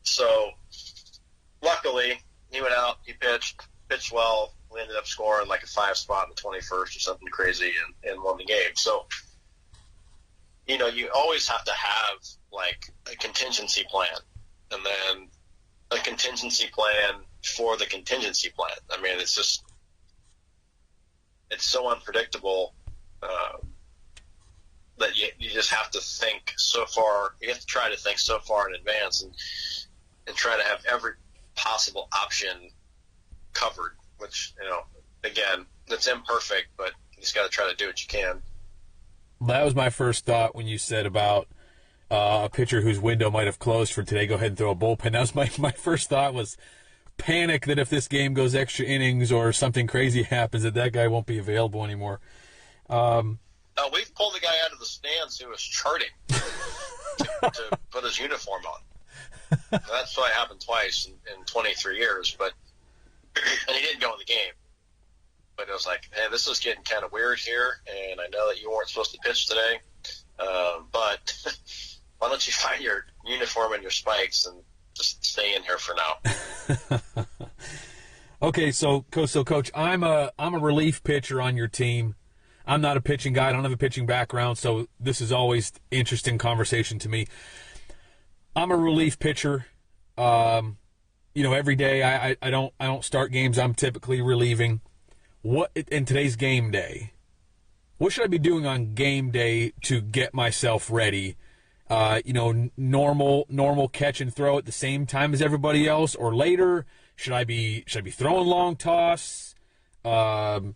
So, luckily, he went out, he pitched well. We ended up scoring like a 5 spot in the 21st or something crazy and won the game. So, you always have to have like a contingency plan, and then a contingency plan for the contingency plan. I mean, it's so unpredictable that you just have to think so far. You have to try to think so far in advance and try to have every possible option covered, which, again, it's imperfect, but you just got to try to do what you can. That was my first thought when you said about a pitcher whose window might have closed for today, go ahead and throw a bullpen. That was my first thought was panic that if this game goes extra innings or something crazy happens, that guy won't be available anymore. We've pulled the guy out of the stands who was charting to put his uniform on. That's why it happened twice in 23 years, and he didn't go in the game. But it was like, hey, this is getting kind of weird here, and I know that you weren't supposed to pitch today, but why don't you find your uniform and your spikes and just stay in here for now. Okay, so Coach, I'm a relief pitcher on your team. I'm not a pitching guy. I don't have a pitching background, so this is always interesting conversation to me. I'm a relief pitcher. Every day I don't start games. I'm typically relieving. What in today's game day? What should I be doing on game day to get myself ready? Normal catch and throw at the same time as everybody else, or later? Should I be throwing long toss? And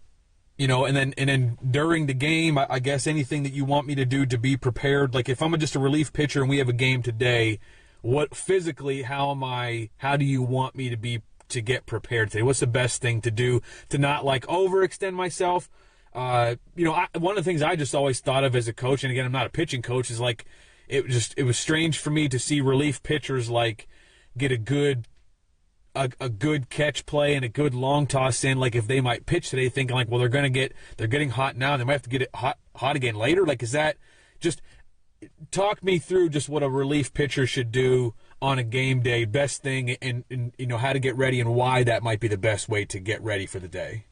then during the game, I guess anything that you want me to do to be prepared. Like if I'm just a relief pitcher and we have a game today, what physically? How do you want me to get prepared today? What's the best thing to do to not overextend myself? One of the things I just always thought of as a coach, and again, I'm not a pitching coach, is it was strange for me to see relief pitchers get a good catch play and a good long toss in, if they might pitch today, thinking well they're getting hot now, they might have to get it hot again later. Is that just talk me through just what a relief pitcher should do on a game day, best thing, and how to get ready and why that might be the best way to get ready for the day?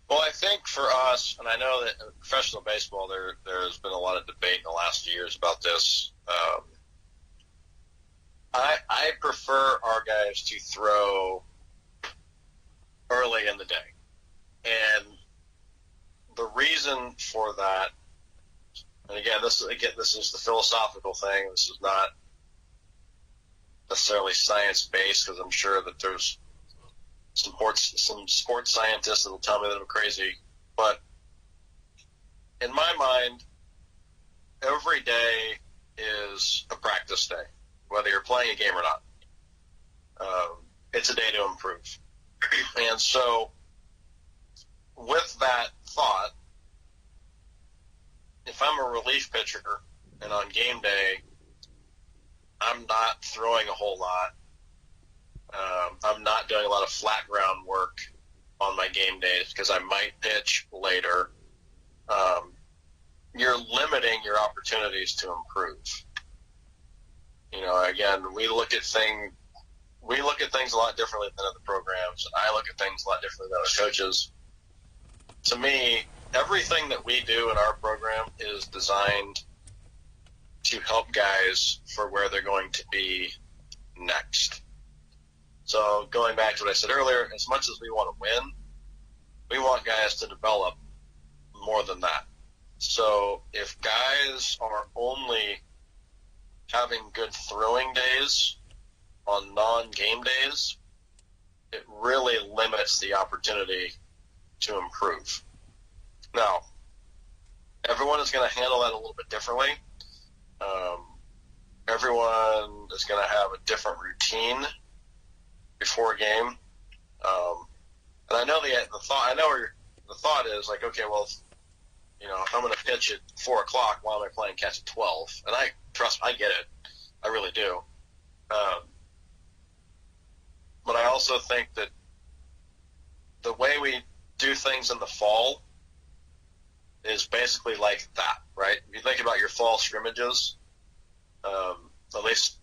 Well, I think for us, and I know that in professional baseball there's been a lot of debate in the last few years about this. I prefer our guys to throw early in the day. And the reason for that, and again, this is the philosophical thing. This is not necessarily science-based, because I'm sure that there's some sports scientists that will tell me that I'm crazy, but in my mind, every day is a practice day, whether you're playing a game or not. It's a day to improve. And so with that thought, if I'm a relief pitcher and on game day, I'm not throwing a whole lot. I'm not doing a lot of flat ground work on my game days because I might pitch later. You're limiting your opportunities to improve. Again, we look at things a lot differently than other programs, and I look at things a lot differently than other coaches. To me, everything that we do in our program is designed to help guys for where they're going to be next. So going back to what I said earlier, as much as we want to win, we want guys to develop more than that. So if guys are only having good throwing days on non-game days, it really limits the opportunity to improve. Now, everyone is going to handle that a little bit differently. Everyone is going to have a different routine before a game. And I know the thought is like, okay, well, if I'm going to pitch at 4 o'clock, why am I playing catch at 12? And I get it. I really do. But I also think that the way we do things in the fall is basically like that, right? If you think about your fall scrimmages, at least,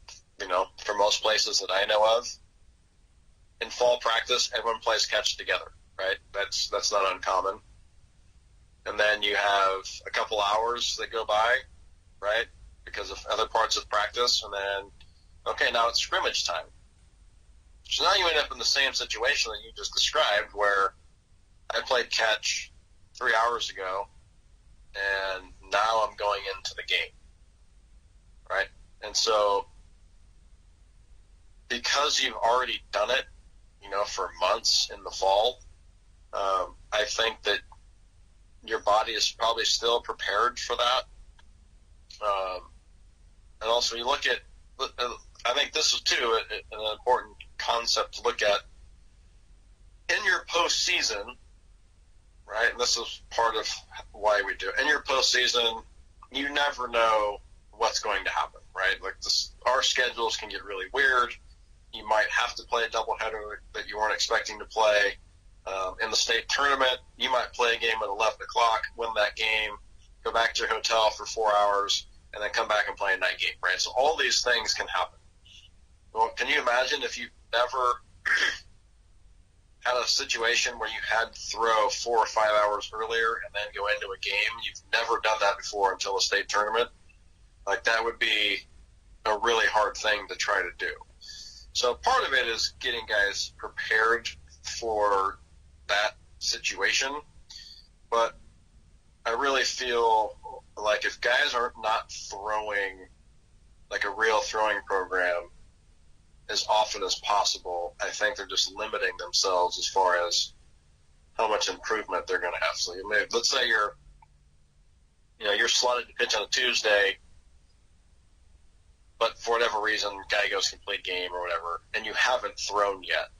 for most places that I know of, in fall practice, everyone plays catch together, right? That's not uncommon. And then you have a couple hours that go by, right, because of other parts of practice. And then, okay, now it's scrimmage time. So now you end up in the same situation that you just described, where I played catch 3 hours ago, and now I'm going into the game, right? And so because you've already done it, for months in the fall, I think that your body is probably still prepared for that. And also you look at, I think this is too an important concept to look at in your postseason, right? And this is part of why we do it. In your postseason, you never know what's going to happen, right? Like our schedules can get really weird. You might have to play a doubleheader that you weren't expecting to play. In the state tournament, you might play a game at 11 o'clock, win that game, go back to your hotel for 4 hours, and then come back and play a night game, right? So all these things can happen. Well, can you imagine if you never had a situation where you had to throw 4 or 5 hours earlier and then go into a game? You've never done that before until a state tournament. Like, that would be a really hard thing to try to do. So part of it is getting guys prepared for that situation. But I really feel like if guys are not throwing like a real throwing program as often as possible, I think they're just limiting themselves as far as how much improvement they're going to have. So let's say you're slotted to pitch on a Tuesday, but for whatever reason, guy goes complete game or whatever, and you haven't thrown yet,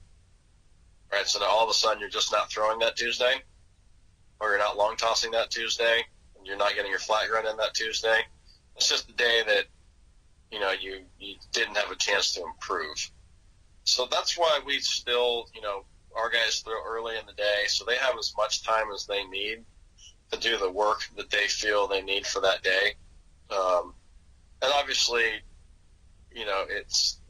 right? So now all of a sudden you're just not throwing that Tuesday, or you're not long tossing that Tuesday, and you're not getting your flat run in that Tuesday. It's just a day that you didn't have a chance to improve. So that's why we still, our guys throw early in the day, so they have as much time as they need to do the work that they feel they need for that day. And obviously,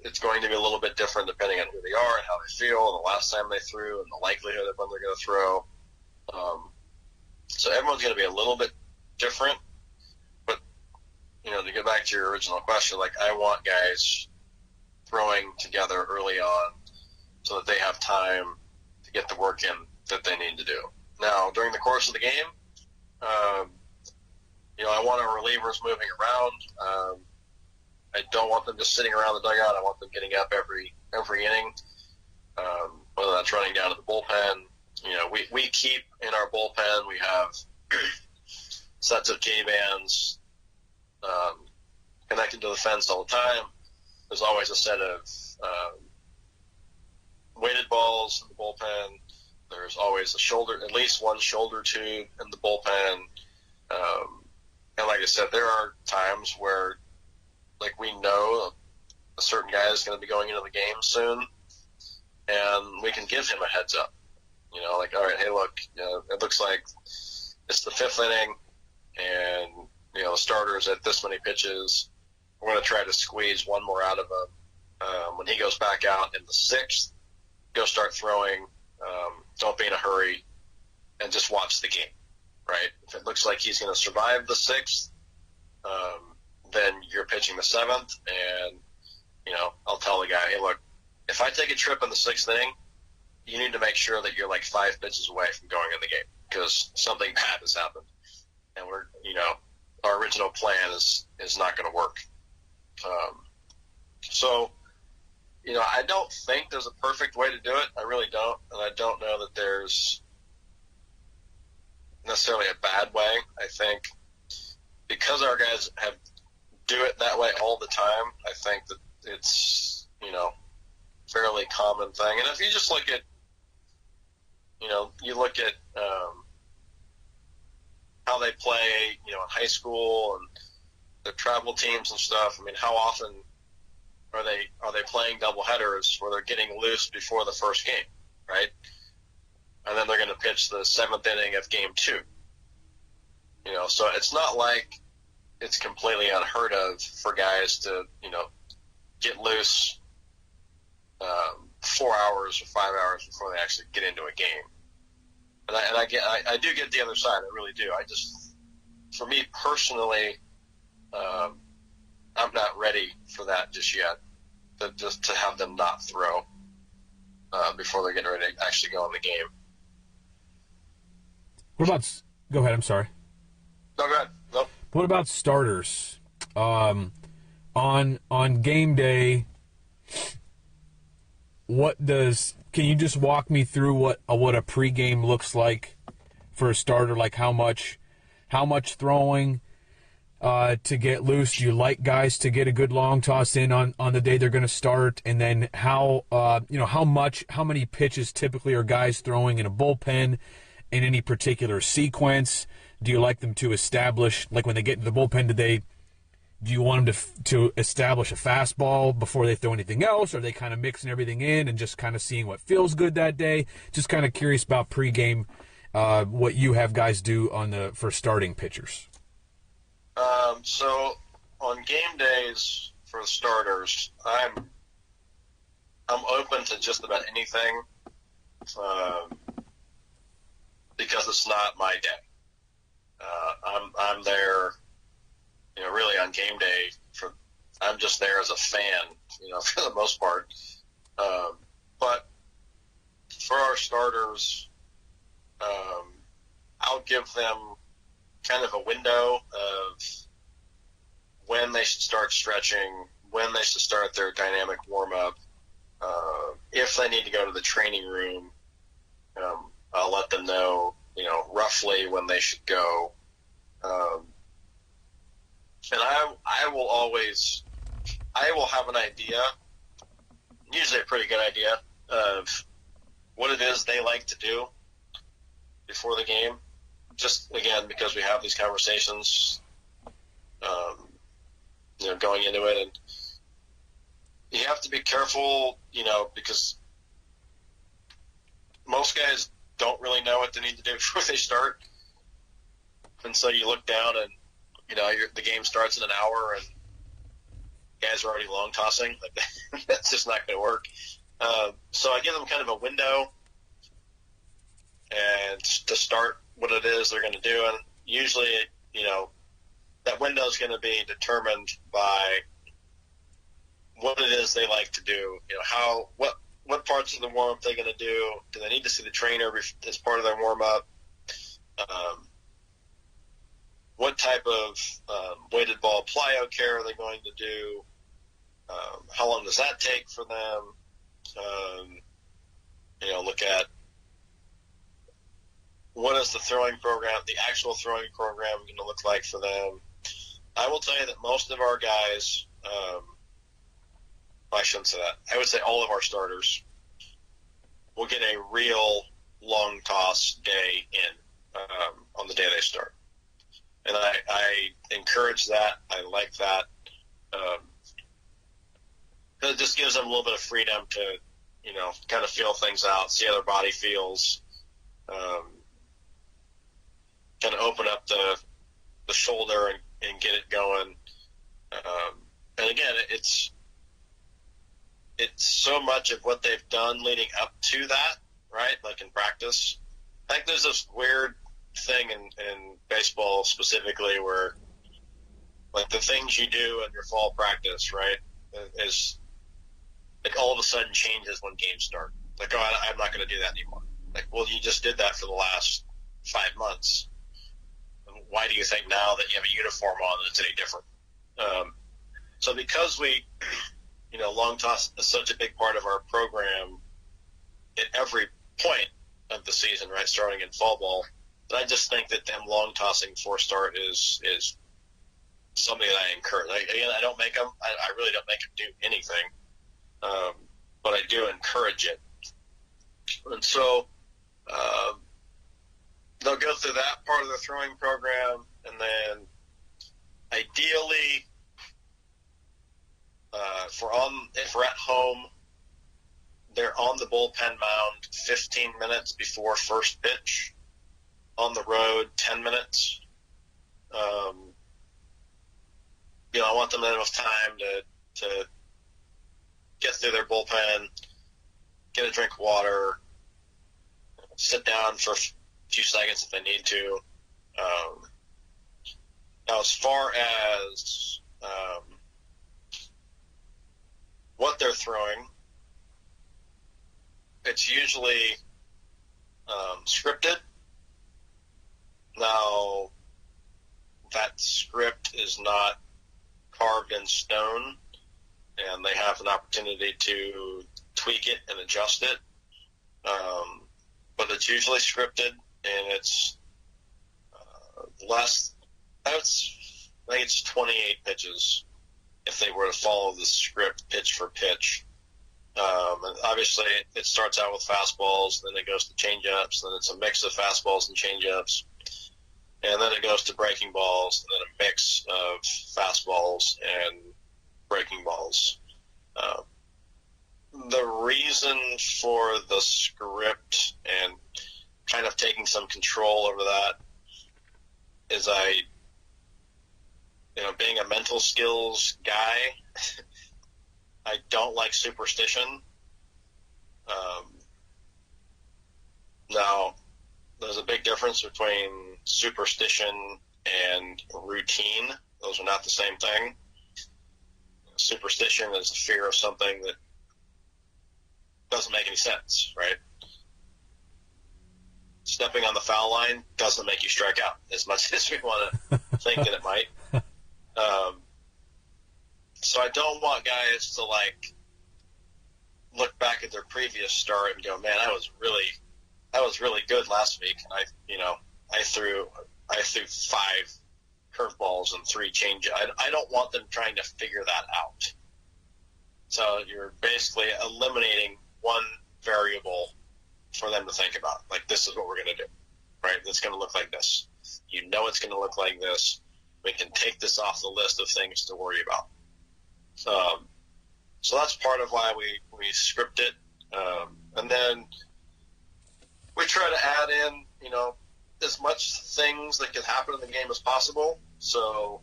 it's going to be a little bit different depending on who they are and how they feel and the last time they threw and the likelihood of when they're going to throw. So everyone's going to be a little bit different. But, to get back to your original question, like, I want guys throwing together early on so that they have time to get the work in that they need to do. Now, during the course of the game, I want our relievers moving around. I don't want them just sitting around the dugout. I want them getting up every inning, whether whether that's running down to the bullpen. We keep in our bullpen, we have sets of J-bands connected to the fence all the time. There's always a set of weighted balls in the bullpen. There's always at least one shoulder tube in the bullpen. And like I said, there are times where, like, we know a certain guy is going to be going into the game soon, and we can give him a heads up. Like, all right, hey, look, it looks like it's the 5th inning, and, the starter's at this many pitches. We're going to try to squeeze one more out of him. When he goes back out in the 6th, go start throwing. Don't be in a hurry, and just watch the game, right? If it looks like he's going to survive the 6th, then you're pitching the 7th, and, I'll tell the guy, hey, look, if I take a trip in the 6th inning, you need to make sure that you're like 5 pitches away from going in the game, because something bad has happened. And our original plan is not going to work. So, I don't think there's a perfect way to do it. I really don't. And I don't know that there's necessarily a bad way. I think because our guys do it that way all the time, I think that it's, fairly common thing. And if you just look at, you look at how they play, in high school and the travel teams and stuff. I mean, how often are they playing doubleheaders where they're getting loose before the first game, right? And then they're going to pitch the 7th inning of game 2. So it's not like it's completely unheard of for guys to, get loose 4 hours or 5 hours before they actually get into a game. And I do get the other side. I really do. For me personally, I'm not ready for that just yet. Just to have them not throw before they're getting ready to actually go in the game. What about? Go ahead. I'm sorry. No, go ahead. Nope. What about starters? On game day, can you just walk me through what a pregame looks like for a starter? Like how much throwing to get loose? Do you like guys to get a good long toss in on the day they're going to start? And then how many pitches typically are guys throwing in a bullpen in any particular sequence? Do you like them to establish, like when they get into the bullpen, do you want them to establish a fastball before they throw anything else? Or are they kind of mixing everything in and just kind of seeing what feels good that day? Just kind of curious about pregame, what you have guys do for starting pitchers. So on game days for the starters, I'm open to just about anything, because it's not my day. I'm there, really on game day I'm just there as a fan, for the most part. But for our starters, I'll give them kind of a window of when they should start stretching, when they should start their dynamic warm-up. If they need to go to the training room, I'll let them know, roughly when they should go. And I will have an idea, usually a pretty good idea, of what it is they like to do before the game. Just, again, because we have these conversations, going into it. And you have to be careful, because most guys don't really know what they need to do before they start. And so you look down and, the game starts in an hour and guys are already long tossing. Like, that's just not going to work. So I give them kind of a window and to start what it is they're going to do. And usually, that window is going to be determined by what it is they like to do. What parts of the warm-up they're going to do. Do they need to see the trainer as part of their warm-up? What type of weighted ball plyo care are they going to do? How long does that take for them? is the throwing program, the actual throwing program, going to look like for them? I will tell you that most of our guys, I shouldn't say that. I would say all of our starters will get a real long toss day in on the day they start. And I encourage that. I like that. It just gives them a little bit of freedom to, kind of feel things out, see how their body feels, kind of open up the shoulder and get it going. And again, it's so much of what they've done leading up to that, right? Like in practice. I think there's this weird thing in baseball specifically where, like, the things you do in your fall practice, right, is like all of a sudden changes when games start. Like, oh, I'm not going to do that anymore. Like, well, you just did that for the last 5 months. Why do you think now that you have a uniform on that it's any different? So because we, long toss is such a big part of our program at every point of the season, right, starting in fall ball, that I just think that them long tossing for start is something that I encourage. I don't make them. I really don't make them do anything, but I do encourage it. And so they'll go through that part of the throwing program, and then ideally, if we're at home, they're on the bullpen mound 15 minutes before first pitch. On the road, 10 minutes. I want them enough time to get through their bullpen, get a drink of water, sit down for a few seconds if they need to. Now, as far as what they're throwing, it's usually scripted. Now, that script is not carved in stone, and they have an opportunity to tweak it and adjust it. But it's usually scripted, and it's less. I think it's 28 pitches if they were to follow the script pitch for pitch. And obviously, it starts out with fastballs, then it goes to changeups, then it's a mix of fastballs and changeups, and then it goes to breaking balls, and then a mix of fastballs and breaking balls. The reason for the script and kind of taking some control over that is being a mental skills guy, I don't like superstition. Now, there's a big difference between superstition and routine. Those are not the same thing. Superstition is the fear of something that doesn't make any sense, right? Stepping on the foul line doesn't make you strike out as much as we want to think that it might. So I don't want guys to look back at their previous start and go, man, I was really good last week, and I threw 5 curveballs and 3 change. I don't want them trying to figure that out. So you're basically eliminating one variable for them to think about. Like, this is what we're going to do, right? It's going to look like this. It's going to look like this. We can take this off the list of things to worry about. So that's part of why we script it. And then we try to add in, as much things that can happen in the game as possible. So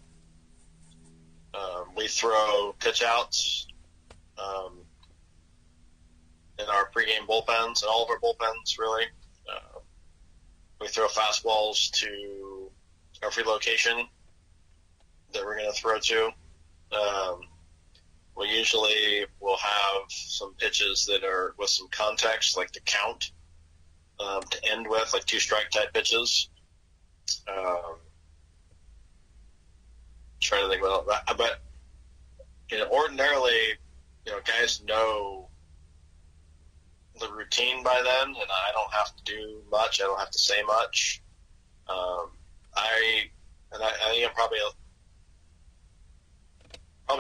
we throw pitch outs in our pregame bullpens, and all of our bullpens, really. We throw fastballs to every location that we're going to throw to. We usually will have some pitches that are with some context, like the count, to end with, like 2-strike type pitches. Trying to think about that. But, ordinarily, guys know the routine by then, and I don't have to do much. I don't have to say much. I think I'm probably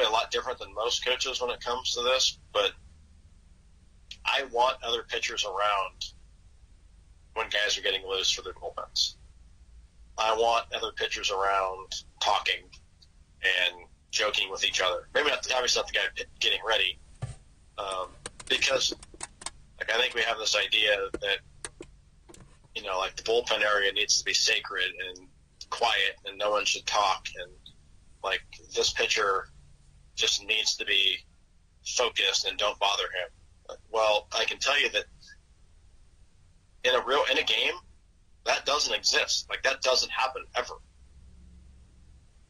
a lot different than most coaches when it comes to this, but I want other pitchers around when guys are getting loose for their bullpens. I want other pitchers around talking and joking with each other. Maybe obviously not the guy getting ready, because like I think we have this idea that like the bullpen area needs to be sacred and quiet and no one should talk, and like this pitcher just needs to be focused and don't bother him. Well, I can tell you that in a game, that doesn't exist. Like that doesn't happen ever.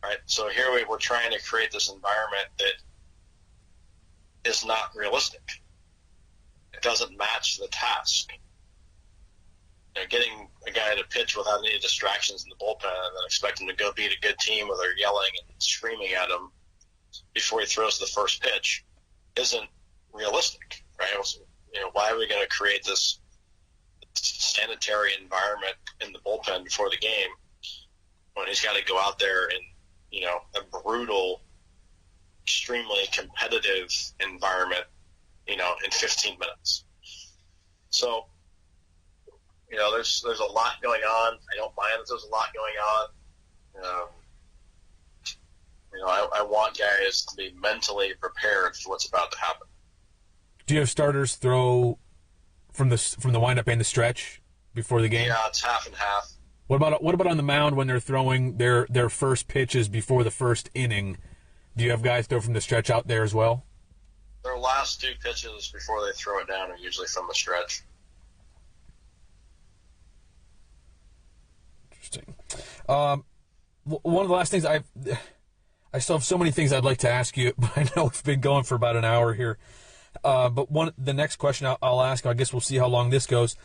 Right? So here we're trying to create this environment that is not realistic. It doesn't match the task. Getting a guy to pitch without any distractions in the bullpen and then expect him to go beat a good team where they're yelling and screaming at him before he throws the first pitch isn't realistic, right? So, why are we going to create this sanitary environment in the bullpen before the game when he's got to go out there in a brutal, extremely competitive environment, in 15 minutes? So, there's a lot going on. I don't mind that there's a lot going on. I want guys to be mentally prepared for what's about to happen. Do you have starters throw from the windup and the stretch before the game? Yeah, it's half and half. What about on the mound when they're throwing their first pitches before the first inning? Do you have guys throw from the stretch out there as well? Their last two pitches before they throw it down are usually from the stretch. Interesting. One of the last things I still have so many things I'd like to ask you, but I know we've been going for about an hour here. But the next question I'll ask, I guess we'll see how long this goes.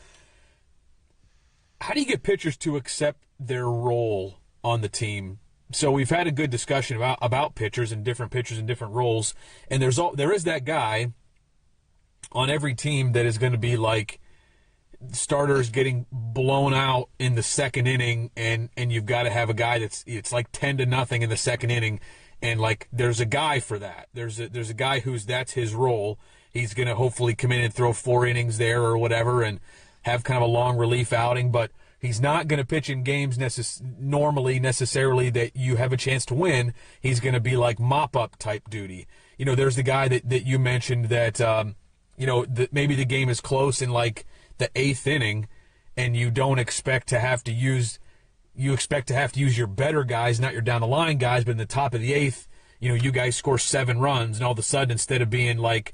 How do you get pitchers to accept their role on the team? So we've had a good discussion about pitchers and different roles, and there is that guy on every team that is going to be like starters getting blown out in the second inning, and you've got to have a guy it's like 10-0 in the second inning, and like there's a guy for that. There's a guy that's his role. He's going to hopefully come in and throw 4 innings there or whatever and have kind of a long relief outing, but he's not going to pitch in games necessarily that you have a chance to win. He's going to be like mop-up type duty. There's the guy that you mentioned that, that maybe the game is close in like the 8th inning, and you don't expect to have to use your better guys, not your down the line guys, but in the top of the 8th, you guys score 7 runs, and all of a sudden instead of being like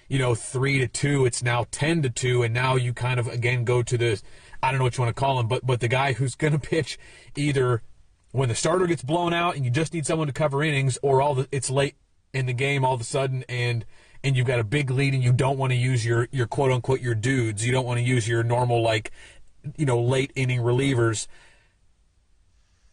3-2, it's now 10-2, and now you kind of again go to the, I don't know what you want to call him, but the guy who's going to pitch either when the starter gets blown out and you just need someone to cover innings, or it's late in the game all of a sudden and you've got a big lead and you don't want to use your quote unquote your dudes. You don't want to use your normal late inning relievers.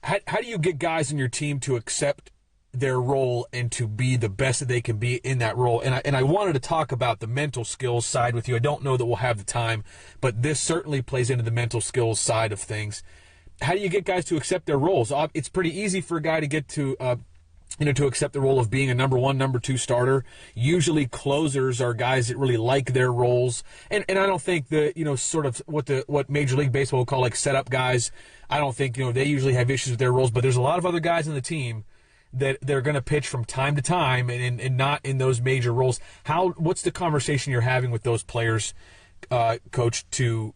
How do you get guys in your team to accept their role and to be the best that they can be in that role? And I wanted to talk about the mental skills side with you. I don't know that we'll have the time, but this certainly plays into the mental skills side of things. How do you get guys to accept their roles? It's pretty easy for a guy to get to to accept the role of being a number 1, number 2 starter. Usually closers are guys that really like their roles. And I don't think that, sort of what Major League Baseball will call like setup guys, I don't think, they usually have issues with their roles, but there's a lot of other guys on the team that they're going to pitch from time to time and not in those major roles. What's the conversation you're having with those players, Coach, to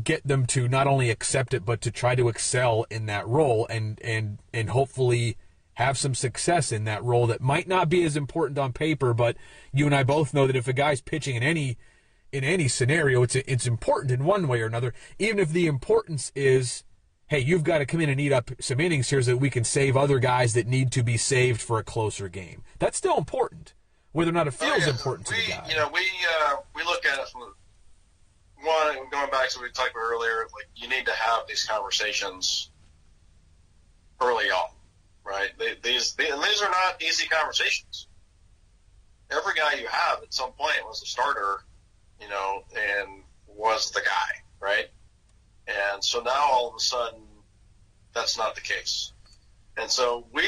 get them to not only accept it, but to try to excel in that role and hopefully have some success in that role that might not be as important on paper, but you and I both know that if a guy's pitching in any scenario, it's important in one way or another, even if the importance is, hey, you've got to come in and eat up some innings here so that we can save other guys that need to be saved for a closer game. That's still important, whether or not it feels important to the guy. We look at it from one, going back to what we talked about earlier, like you need to have these conversations early on. Right? These are not easy conversations. Every guy you have at some point was a starter, and was the guy, right? And so now all of a sudden that's not the case. And so we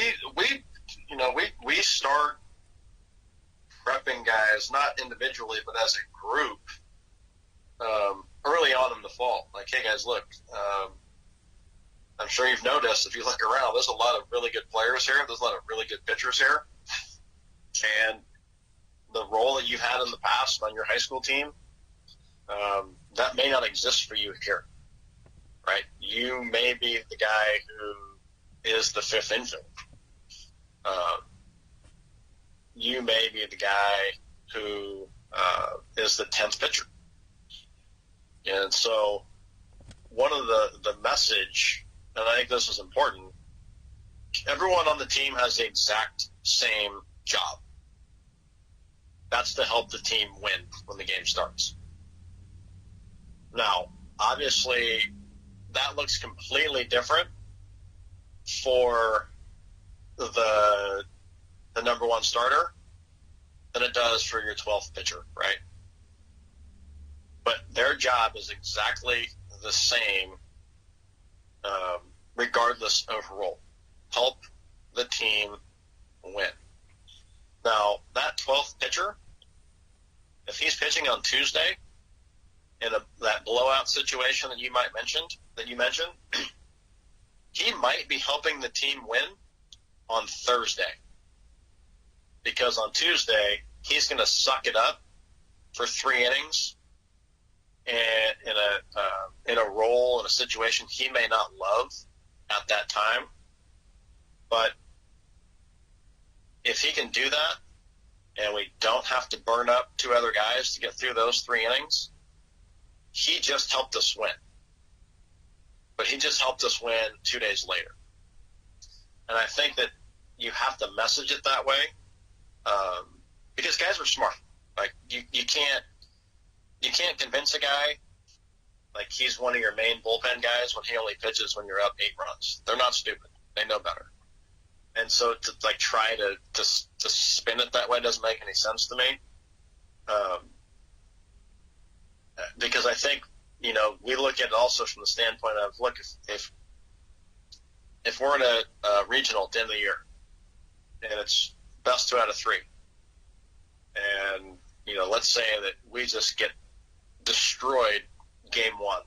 start prepping guys, not individually, but as a group, early on in the fall. Like, hey, guys, look, I'm sure you've noticed, if you look around, there's a lot of really good players here. There's a lot of really good pitchers here. And the role that you've had in the past on your high school team, that may not exist for you here, right? You may be the guy who is the fifth infield. You may be the guy who is the 10th pitcher. And so one of the message, and I think this is important, everyone on the team has the exact same job. That's to help the team win when the game starts. Now, obviously, that looks completely different for the number one starter than it does for your 12th pitcher, right? But their job is exactly the same, regardless of role. Help the team win. Now, that 12th pitcher, if he's pitching on Tuesday in that blowout situation that you mentioned, he might be helping the team win on Thursday. Because on Tuesday, he's going to suck it up for 3 innings and in a role, in a situation he may not love at that time. But if he can do that, and we don't have to burn up 2 other guys to get through those 3 innings, he just helped us win. But he just helped us win 2 days later. And I think that you have to message it that way, because guys are smart. Like, you can't convince a guy like he's one of your main bullpen guys when he only pitches when you're up 8 runs. They're not stupid. They know better. And so to try to spin it that way doesn't make any sense to me. Because I think, we look at it also from the standpoint of, look, if we're in a regional at the end of the year and it's best 2 out of 3, and, let's say that we just get destroyed game 1.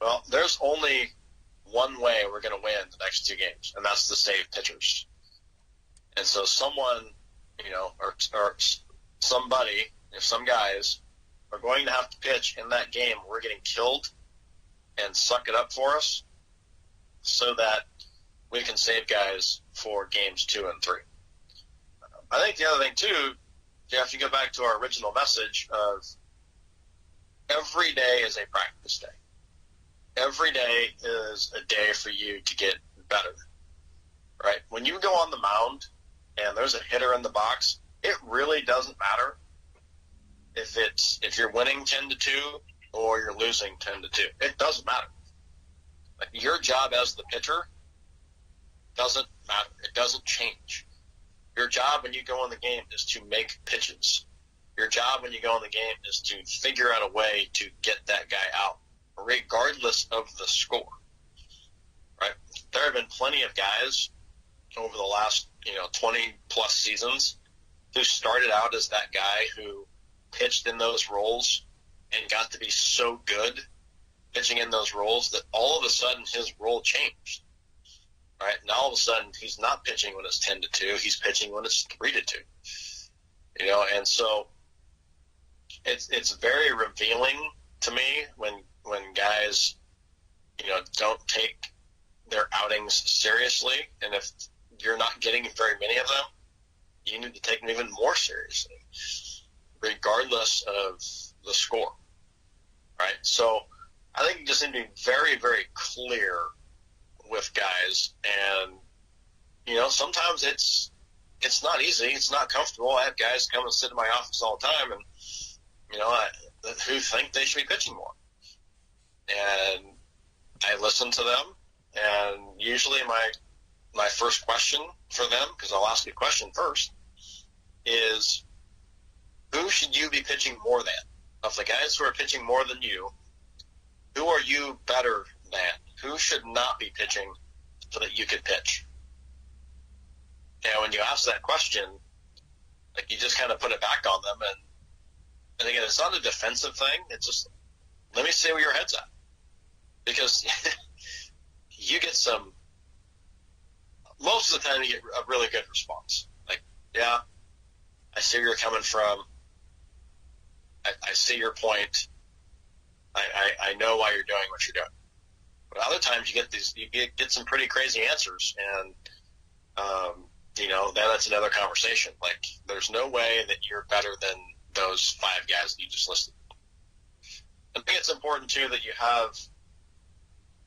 Well, there's only one way we're going to win the next 2 games, and that's to save pitchers. And so someone, or somebody, if some guys are going to have to pitch in that game, we're getting killed and suck it up for us so that we can save guys for games 2 and 3. I think the other thing, too, Jeff, you go back to our original message of every day is a practice day. Every day is a day for you to get better, right? When you go on the mound and there's a hitter in the box, it really doesn't matter if you're winning 10-2 or you're losing 10-2. It doesn't matter. Like, your job as the pitcher doesn't matter. It doesn't change. Your job when you go in the game is to make pitches. Your job when you go in the game is to figure out a way to get that guy out, regardless of the score, right? There have been plenty of guys over the last, 20-plus seasons who started out as that guy who pitched in those roles and got to be so good pitching in those roles that all of a sudden his role changed, right? And all of a sudden he's not pitching when it's 10-2. He's pitching when it's 3-2, and so it's very revealing to me when guys, don't take their outings seriously. And if you're not getting very many of them, you need to take them even more seriously, regardless of the score, right? So I think you just need to be very, very clear with guys. And, sometimes it's not easy. It's not comfortable. I have guys come and sit in my office all the time and, who think they should be pitching more. And I listen to them, and usually my first question for them, because I'll ask you a question first, is who should you be pitching more than? Of the guys who are pitching more than you, who are you better than? who should not be pitching so that you could pitch? And when you ask that question, like, you just kind of put it back on them. And again, it's not a defensive thing. It's just, let me see where your head's at. Because you get most of the time you get a really good response. Like, yeah, I see where you're coming from. I see your point. I know why you're doing what you're doing. But other times you get some pretty crazy answers, and then that's another conversation. Like, there's no way that you're better than those 5 guys that you just listed. I think it's important too that you have,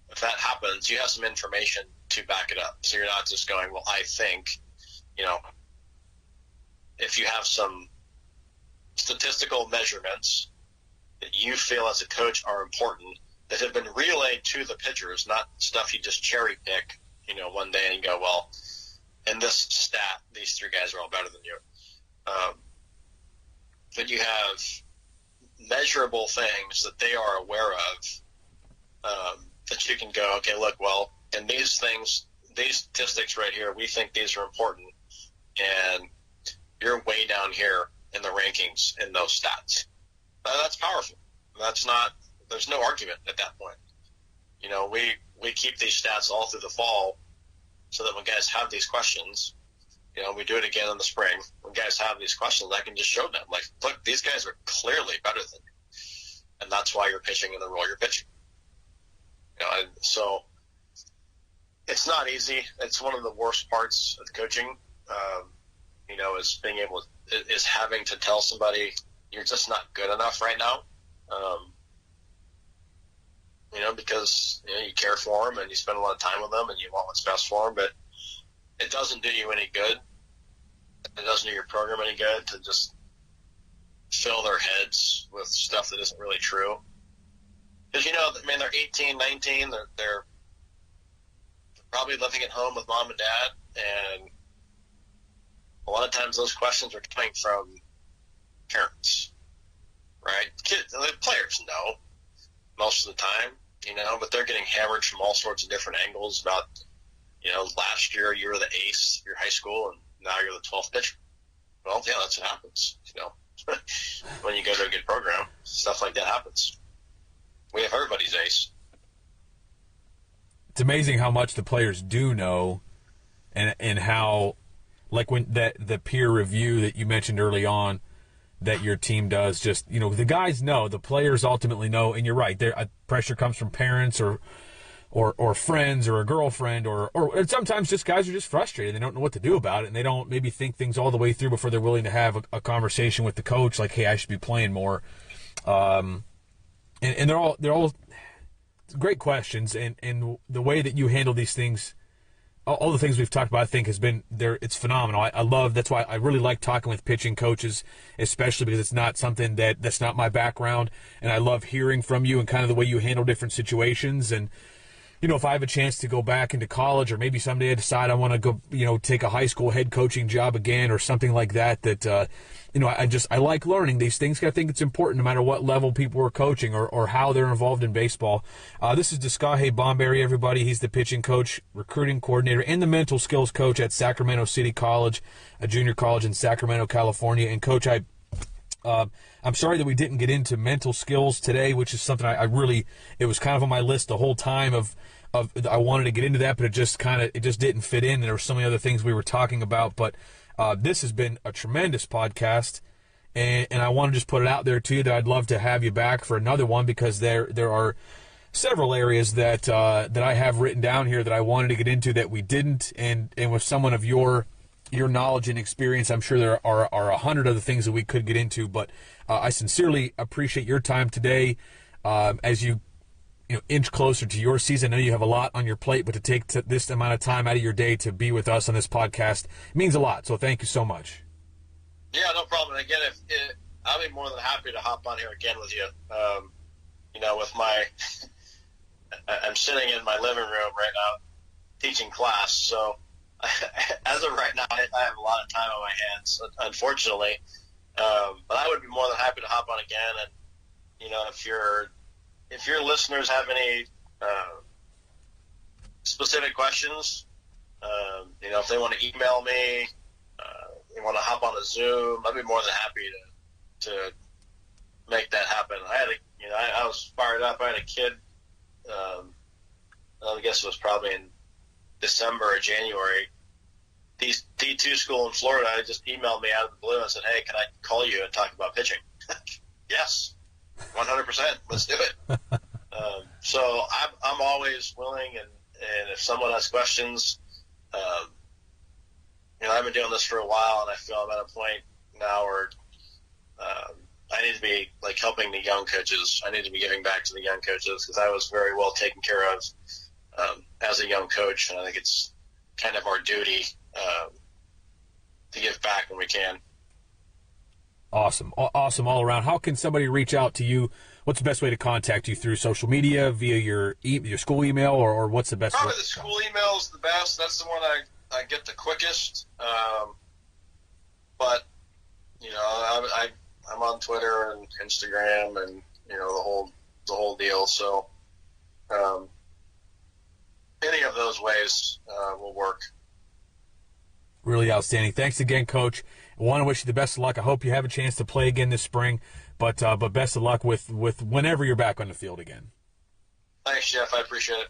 if that happens, you have some information to back it up. So you're not just going, well, I think, if you have some statistical measurements that you feel as a coach are important, that have been relayed to the pitchers, not stuff you just cherry pick, one day and go, well, in this stat, these 3 guys are all better than you. But you have measurable things that they are aware of, that you can go, okay, look, well, in these things, these statistics right here, we think these are important, and you're way down here in the rankings in those stats. That's powerful. There's no argument at that point. We keep these stats all through the fall so that when guys have these questions, we do it again in the spring. When guys have these questions, I can just show them, like, look, these guys are clearly better than you. And that's why you're pitching in the role you're pitching. So it's not easy. It's one of the worst parts of coaching, is being able is having to tell somebody you're just not good enough right now. Because you care for them and you spend a lot of time with them and you want what's best for them, but it doesn't do you any good. It doesn't do your program any good to just fill their heads with stuff that isn't really true. Because, they're 18, 19, they're probably living at home with mom and dad, and a lot of times those questions are coming from parents, right? Kids, the players know most of the time, but they're getting hammered from all sorts of different angles about, last year you were the ace of your high school and now you're the 12th pitcher. Well, yeah, that's what happens, when you go to a good program, stuff like that happens. We have everybody's ace. It's amazing how much the players do know, and how, like, when the peer review that you mentioned early on that your team does, just, the guys know, the players ultimately know, and you're right, pressure comes from parents or friends or a girlfriend, or sometimes just guys are just frustrated. They don't know what to do about it, and they don't maybe think things all the way through before they're willing to have a conversation with the coach, like, hey, I should be playing more. And they're all great questions, and the way that you handle these things, all the things we've talked about, I think has been there. It's phenomenal. I love, that's why I really like talking with pitching coaches, especially because it's not something that's not my background. And I love hearing from you and kind of the way you handle different situations. And, if I have a chance to go back into college, or maybe someday I decide I want to go, take a high school head coaching job again or something like that, I like learning these things. I think it's important no matter what level people are coaching or how they're involved in baseball. This is Deskaheh Bomberry, everybody. He's the pitching coach, recruiting coordinator, and the mental skills coach at Sacramento City College, a junior college in Sacramento, California. And, Coach, I'm sorry that we didn't get into mental skills today, which is something it was kind of on my list the whole time of I wanted to get into that, but it just didn't fit in. And there were so many other things we were talking about, but this has been a tremendous podcast, and I want to just put it out there to you that I'd love to have you back for another one, because there are several areas that I have written down here that I wanted to get into that we didn't, and with someone of your knowledge and experience, I'm sure there are 100 other things that we could get into, but I sincerely appreciate your time today as you inch closer to your season. I know you have a lot on your plate, but to take this amount of time out of your day to be with us on this podcast means a lot. So thank you so much. Yeah, no problem. And again, I'll be more than happy to hop on here again with you. With I'm sitting in my living room right now teaching class. So as of right now, I have a lot of time on my hands, unfortunately. But I would be more than happy to hop on again. And, if your listeners have any specific questions, if they want to email me, they want to hop on a Zoom, I'd be more than happy to make that happen. I was fired up. I had a kid, I guess it was probably in December or January. D2 school in Florida just emailed me out of the blue and said, "Hey, can I call you and talk about pitching?" Yes, 100%. Let's do it. So I'm always willing, and if someone has questions, I've been doing this for a while, and I feel I'm at a point now where I need to be like helping the young coaches. I need to be giving back to the young coaches because I was very well taken care of as a young coach, and I think it's kind of our duty to give back when we can. Awesome all around. How can somebody reach out to you? What's the best way to contact you? Through social media, via your school email, or what's the best? Probably the school email is the best. That's the one I get the quickest. But I'm on Twitter and Instagram and the whole deal. So any of those ways will work. Really outstanding. Thanks again, Coach. I want to wish you the best of luck. I hope you have a chance to play again this spring, but best of luck with whenever you're back on the field again. Thanks, Jeff. I appreciate it.